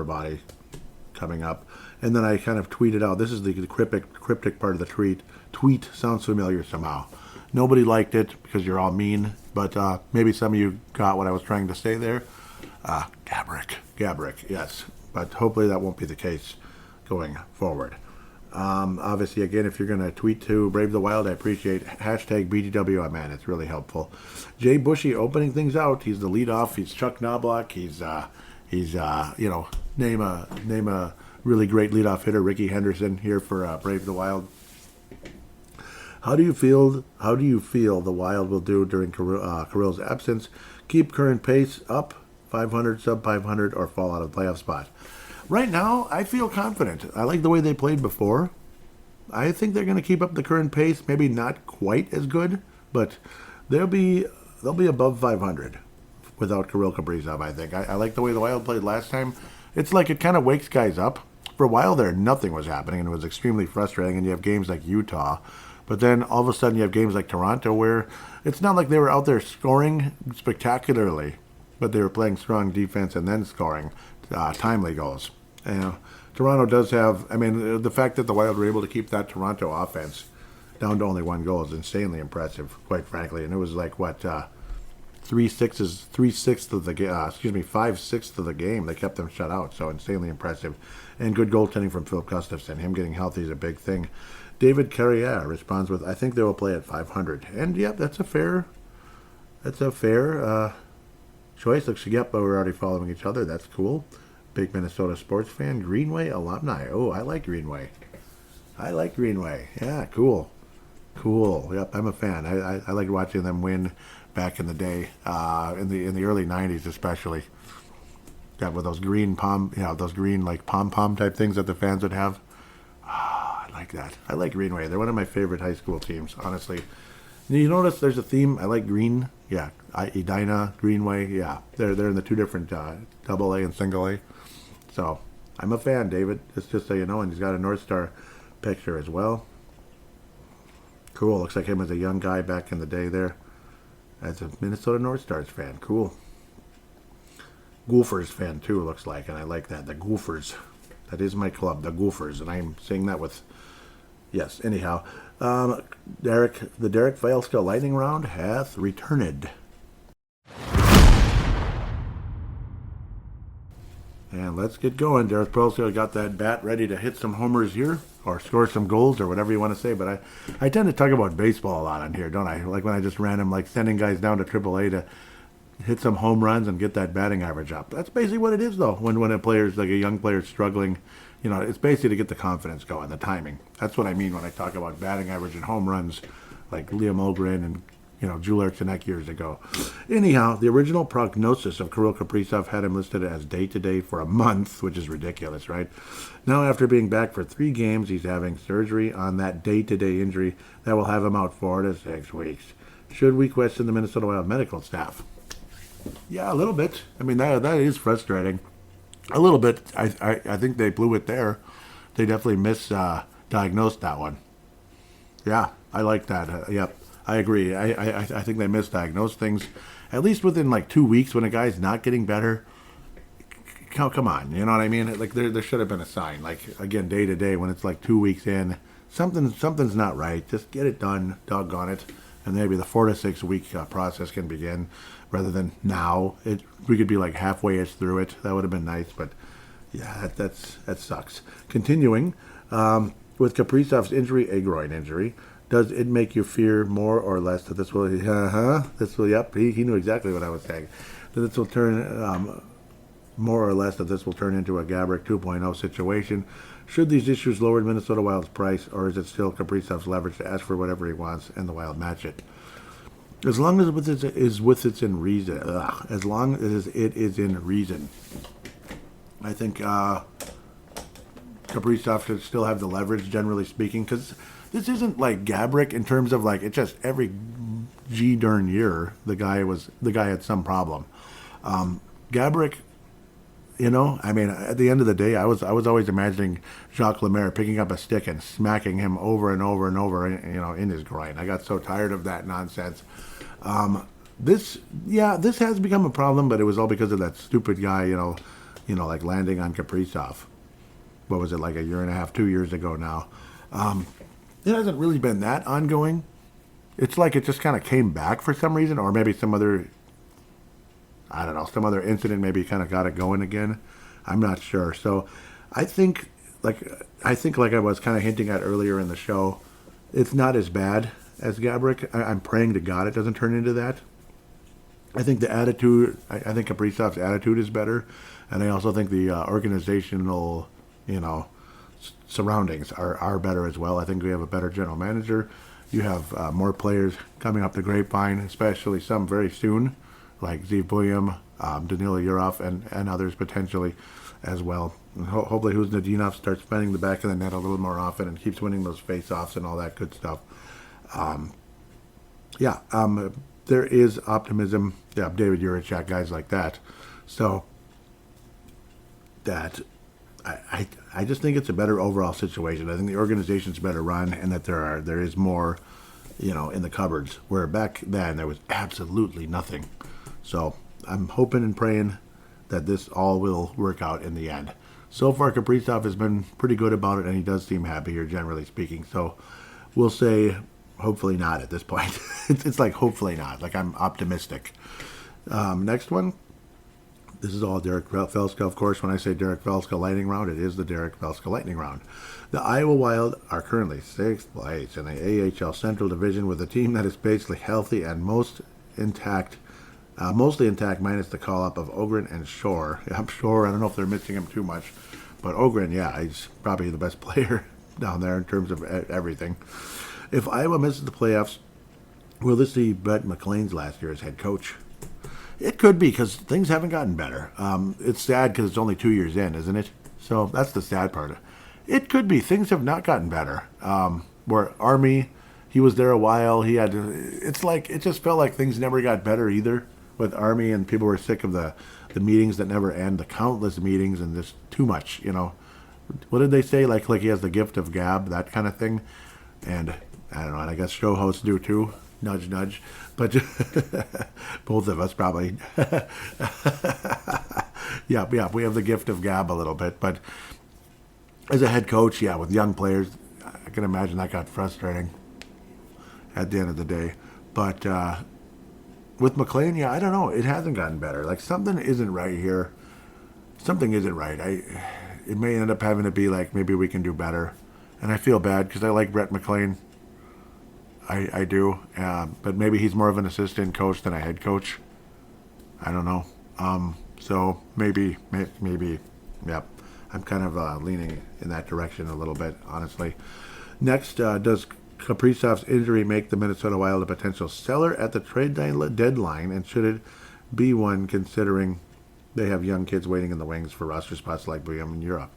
body coming up. And then I kind of tweeted out, this is the cryptic part of the tweet. Tweet sounds familiar somehow. Nobody liked it because you're all mean, but maybe some of you got what I was trying to say there. Gabrick, yes. But hopefully that won't be the case going forward. Obviously, again, if you're going to tweet to Brave the Wild, I appreciate hashtag BTWMN. It's really helpful. Jay Bushy opening things out. He's the leadoff. He's Chuck Knobloch. He's name a really great leadoff hitter, Ricky Henderson, here for Brave the Wild. How do you feel the Wild will do during Kirill's absence? Keep current pace up, 500, sub 500, or fall out of the playoff spot? Right now, I feel confident. I like the way they played before. I think they're going to keep up the current pace. Maybe not quite as good, but they'll be above 500 without Kirill Kaprizov, I think. I like the way the Wild played last time. It's like it kind of wakes guys up. For a while there, nothing was happening, and it was extremely frustrating, and you have games like Utah. But then all of a sudden you have games like Toronto where it's not like they were out there scoring spectacularly, but they were playing strong defense and then scoring timely goals. Toronto does have, the fact that the Wild were able to keep that Toronto offense down to only 1 goal is insanely impressive, quite frankly. And it was like, 5/6 of the game. They kept them shut out, so insanely impressive. And good goaltending from Philip Gustafsson. Him getting healthy is a big thing. David Carrier responds with, I think they will play at 500. And, that's a fair choice. Looks, but we're already following each other. That's cool. Big Minnesota sports fan. Greenway alumni. Oh, I like Greenway. Yeah, cool. Yep, I'm a fan. I liked watching them win back in the day, in the early 90s especially. Got with those green those green like pom-pom type things that the fans would have. I like that. I like Greenway. They're one of my favorite high school teams, honestly. You notice there's a theme. I like green. Yeah, Edina, Greenway. Yeah, they're in the 2 different double A and single A. So I'm a fan, David. Just so you know, and he's got a North Star picture as well. Cool. Looks like him as a young guy back in the day there. As a Minnesota North Stars fan. Cool. Gophers fan too, looks like, and I like that. The Gophers. That is my club, the Gophers, and I'm saying that with Yes, anyhow. The Derek Valska lightning round hath returned. And let's get going. Derek Valska got that bat ready to hit some homers here, or score some goals, or whatever you want to say. But I tend to talk about baseball a lot on here, don't I? Like when I just ran him, like sending guys down to AAA to hit some home runs and get that batting average up. That's basically what it is, though. When a player's like a young player's struggling, it's basically to get the confidence going, the timing. That's what I mean when I talk about batting average and home runs, like Liam Ogren and Jule Ertzenek years ago. Anyhow, the original prognosis of Kirill Kaprizov had him listed as day-to-day for a month, which is ridiculous, right? Now, after being back for 3 games, he's having surgery on that day-to-day injury that will have him out 4 to 6 weeks. Should we question the Minnesota Wild medical staff? Yeah, a little bit. I mean, that is frustrating. A little bit. I think they blew it there. They definitely misdiagnosed that one. Yeah, I like that. Yep. I agree. I think they misdiagnosed things. At least within like 2 weeks when a guy's not getting better. Come on, you know what I mean? Like there should have been a sign. Like again, day to day when it's like 2 weeks in, something's not right. Just get it done, doggone it, and maybe the 4 to 6 week process can begin rather than now. We could be like halfway-ish through it. That would have been nice, but yeah, that sucks. Continuing with Kaprizov's injury, a groin injury. Does it make you fear more or less that this will, yep, he knew exactly what I was saying. That this will turn, more or less that this will turn into a Gabrick 2.0 situation. Should these issues lower Minnesota Wild's price, or is it still Kaprizov's leverage to ask for whatever he wants and the Wild match it? As long as it is in reason, as long as it is in reason, I think Kaprizov should still have the leverage, generally speaking, because this isn't like Gabrick in terms of like it's just every darn year the guy had some problem. Gabrick, I mean, at the end of the day, I was always imagining Jacques Lemaire picking up a stick and smacking him over and over and over, in his groin. I got so tired of that nonsense. This has become a problem, but it was all because of that stupid guy, like landing on Kaprizov. What was it, like a year and a half, 2 years ago now? It hasn't really been that ongoing. It's like it just kind of came back for some reason, or maybe some other incident maybe kind of got it going again. I'm not sure. So I think like I was kind of hinting at earlier in the show, it's not as bad as Gabrick. I'm praying to God it doesn't turn into that. I think the attitude, I think Kaprizov's attitude is better, and I also think the organizational, surroundings are better as well. I think we have a better general manager. You have more players coming up the grapevine, especially some very soon, like Zeev Buium, Danila Yurov, and others potentially as well. And hopefully Huznadinov starts spending the back of the net a little more often and keeps winning those face-offs and all that good stuff. There is optimism. Yeah, David Juracek, guys like that. So that I just think it's a better overall situation. I think the organization's better run, and that there is more, in the cupboards, where back then there was absolutely nothing. So I'm hoping and praying that this all will work out in the end. So far, Kaprizov has been pretty good about it, and he does seem happy here, generally speaking. So we'll say hopefully not at this point. It's like hopefully not. Like I'm optimistic. Next one. This is all Derek Valska, of course. When I say Derek Valska lightning round, it is the Derek Valska lightning round. The Iowa Wild are currently 6th place in the AHL Central Division with a team that is basically healthy and mostly intact minus the call-up of Ogren and Shore. I'm sure, I don't know if they're missing him too much, but Ogren, he's probably the best player down there in terms of everything. If Iowa misses the playoffs, will this be Brett McLean's last year as head coach? It could be, because things haven't gotten better. It's sad because it's only 2 years in, isn't it? So that's the sad part. It could be. Things have not gotten better. Where Army, he was there a while. It's like, it just felt like things never got better either with Army, and people were sick of the meetings that never end, the countless meetings, and just too much, What did they say? Like he has the gift of gab, that kind of thing. And I don't know, and I guess show hosts do too. Nudge, nudge. But both of us probably. Yeah, we have the gift of gab a little bit. But as a head coach, with young players, I can imagine that got frustrating at the end of the day. But with McLean, yeah, I don't know. It hasn't gotten better. Like, something isn't right here. Something isn't right. It may end up having to be like, maybe we can do better. And I feel bad because I like Brett McLean. I do. But maybe he's more of an assistant coach than a head coach. I don't know. So maybe, yep. I'm kind of leaning in that direction a little bit, honestly. Next, does Kaprizov's injury make the Minnesota Wild a potential seller at the trade deadline, and should it be one considering they have young kids waiting in the wings for roster spots like Bouillon in Europe?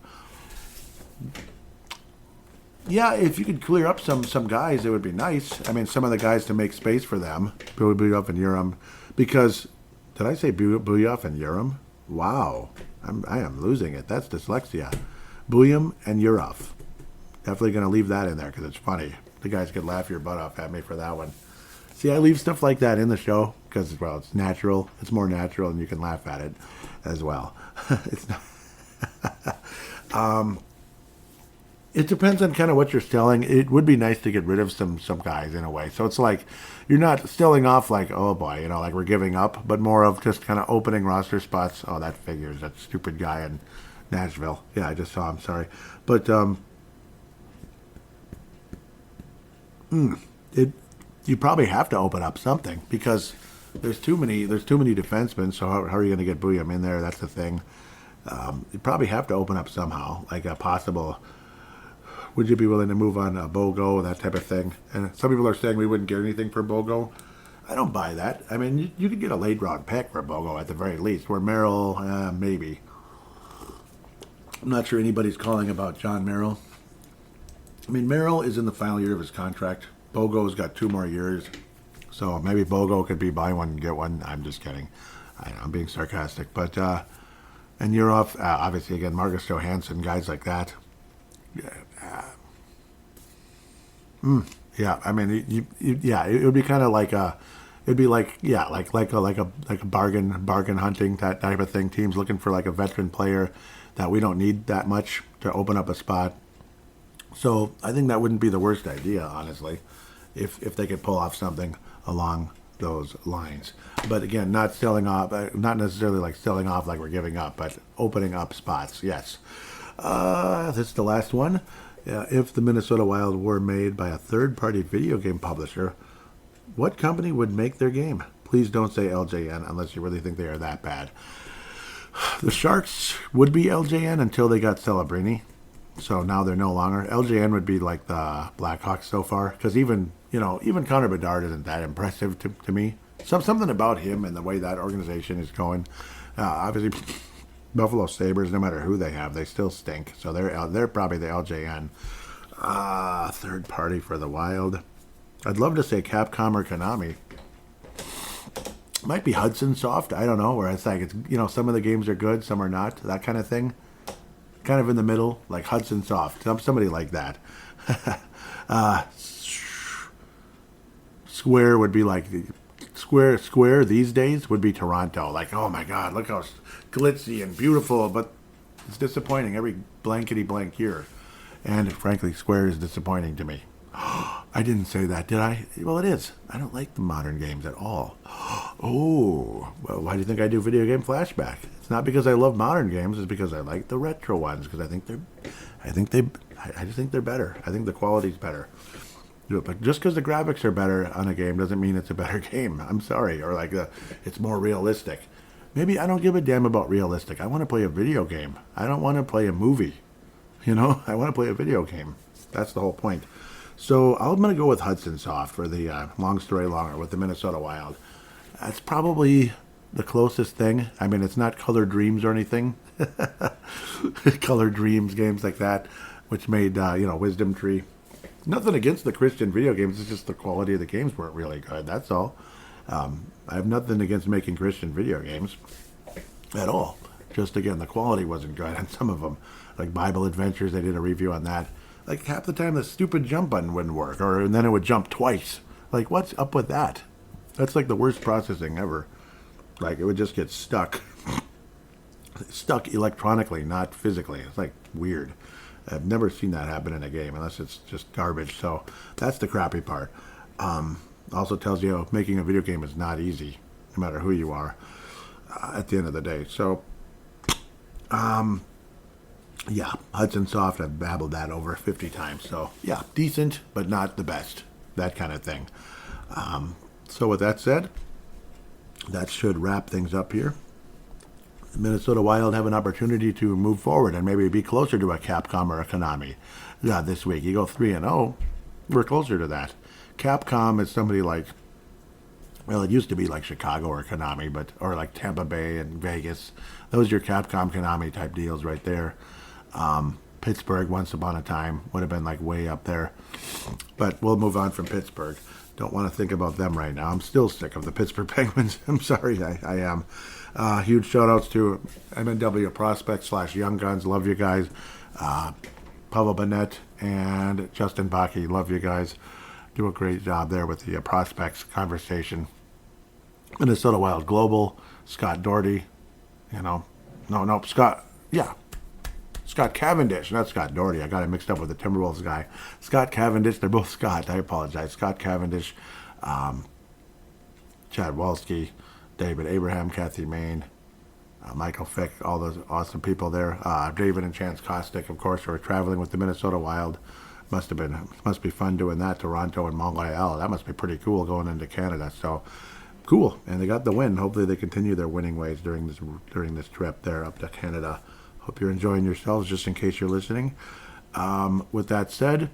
Yeah, if you could clear up some guys, it would be nice. I mean, some of the guys to make space for them, Bouillon and Urim, because, did I say Bouillon and Urim? Wow, I am losing it. That's dyslexia. Bouillon and Urov. Definitely going to leave that in there because it's funny. The guys could laugh your butt off at me for that one. See, I leave stuff like that in the show because, well, it's natural. It's more natural, and you can laugh at it as well. It's not. It depends on kind of what you're selling. It would be nice to get rid of some guys in a way. So it's like you're not selling off like, oh boy, like we're giving up, but more of just kind of opening roster spots. Oh, that figures. That stupid guy in Nashville. Yeah, I just saw him. Sorry, but you probably have to open up something because there's too many defensemen. So how are you going to get Bouillon in there? That's the thing. You probably have to open up somehow, like a possible. Would you be willing to move on Bogo, that type of thing? And some people are saying we wouldn't get anything for Bogo. I don't buy that. I mean, you could get a late round pick for Bogo at the very least. Where Merrill, maybe. I'm not sure anybody's calling about John Merrill. I mean, Merrill is in the final year of his contract. Bogo's got 2 more years. So maybe Bogo could be buy one and get one. I'm just kidding. I'm being sarcastic. But, and Urov, obviously, again, Marcus Johansson, guys like that. Yeah, I mean, it would be kind of like it'd be like a bargain hunting, that type of thing. Teams looking for like a veteran player that we don't need that much to open up a spot. So I think that wouldn't be the worst idea, honestly, if they could pull off something along those lines. But again, not selling off, not necessarily like selling off like we're giving up, but opening up spots. Yes. This is the last one. If the Minnesota Wild were made by a third-party video game publisher, what company would make their game? Please don't say LJN unless you really think they are that bad. The Sharks would be LJN until they got Celebrini. So now they're no longer. LJN would be like the Blackhawks so far. Because even Connor Bedard isn't that impressive to me. Something about him and the way that organization is going. Obviously, Buffalo Sabres, no matter who they have, they still stink. So they're probably the LJN. Third party for the Wild. I'd love to say Capcom or Konami. Might be Hudson Soft. I don't know. Where it's like some of the games are good, some are not. That kind of thing. Kind of in the middle, like Hudson Soft. Somebody like that. Square would be like Square these days would be Toronto. Like, oh my God, look how glitzy and beautiful, but it's disappointing every blankety blank year. And frankly, Square is disappointing to me. I didn't say that, did I? Well, it is. I don't like the modern games at all. Oh, well, why do you think I do video game flashback? It's not because I love modern games. It's because I like the retro ones. Because I just think they're better. I think the quality's better. But just because the graphics are better on a game doesn't mean it's a better game. I'm sorry. Or like it's more realistic. Maybe I don't give a damn about realistic. I want to play a video game. I don't want to play a movie. I want to play a video game. That's the whole point. So I'm going to go with Hudson Soft for the long story longer with the Minnesota Wild. That's probably the closest thing. I mean, it's not Color Dreams or anything. Color Dreams, games like that, which made, Wisdom Tree. Nothing against the Christian video games. It's just the quality of the games weren't really good. That's all. I have nothing against making Christian video games at all. Just, again, the quality wasn't good on some of them. Like Bible Adventures, they did a review on that. Like half the time the stupid jump button wouldn't work, and then it would jump twice. Like, what's up with that? That's like the worst processing ever. Like, it would just get stuck. Stuck electronically, not physically. It's like weird. I've never seen that happen in a game unless it's just garbage. So that's the crappy part. Also tells you making a video game is not easy, no matter who you are, at the end of the day. So, yeah, Hudson Soft, I've babbled that over 50 times. So, yeah, decent, but not the best. That kind of thing. So with that said, that should wrap things up here. The Minnesota Wild have an opportunity to move forward and maybe be closer to a Capcom or a Konami this week. You go 3-0, we're closer to that. Capcom is somebody like, well, it used to be like Chicago or Konami, or like Tampa Bay and Vegas. Those are your Capcom, Konami type deals right there. Pittsburgh, once upon a time, would have been like way up there. But we'll move on from Pittsburgh. Don't want to think about them right now. I'm still sick of the Pittsburgh Penguins. I'm sorry, I am. Huge shout outs to MNW Prospects / Young Guns. Love you guys. Pavel Bennett and Justin Bakke. Love you guys. Do a great job there with the Prospects conversation. Minnesota Wild Global. Scott Doherty. Scott Cavendish, not Scott Doherty. I got it mixed up with the Timberwolves guy. Scott Cavendish, they're both Scott. I apologize. Scott Cavendish, Chad Walski, David Abraham, Kathy Main, Michael Fick, all those awesome people there. David and Chance Kostick, of course, are traveling with the Minnesota Wild. Must be fun doing that. Toronto and Montreal. That must be pretty cool going into Canada. So cool, and they got the win. Hopefully they continue their winning ways during this trip there up to Canada. Hope you're enjoying yourselves, just in case you're listening. With that said,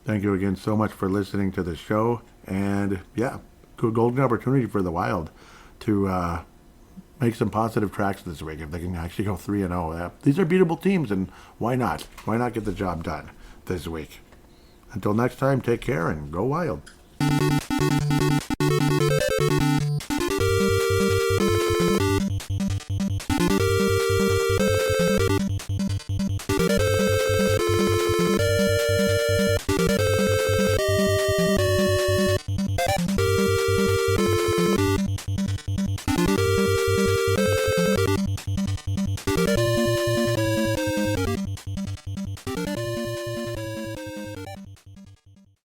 thank you again so much for listening to the show. And yeah, good golden opportunity for the Wild to make some positive tracks this week if they can actually go 3-0. These are beatable teams, and why not? Why not get the job done this week? Until next time, take care and go Wild.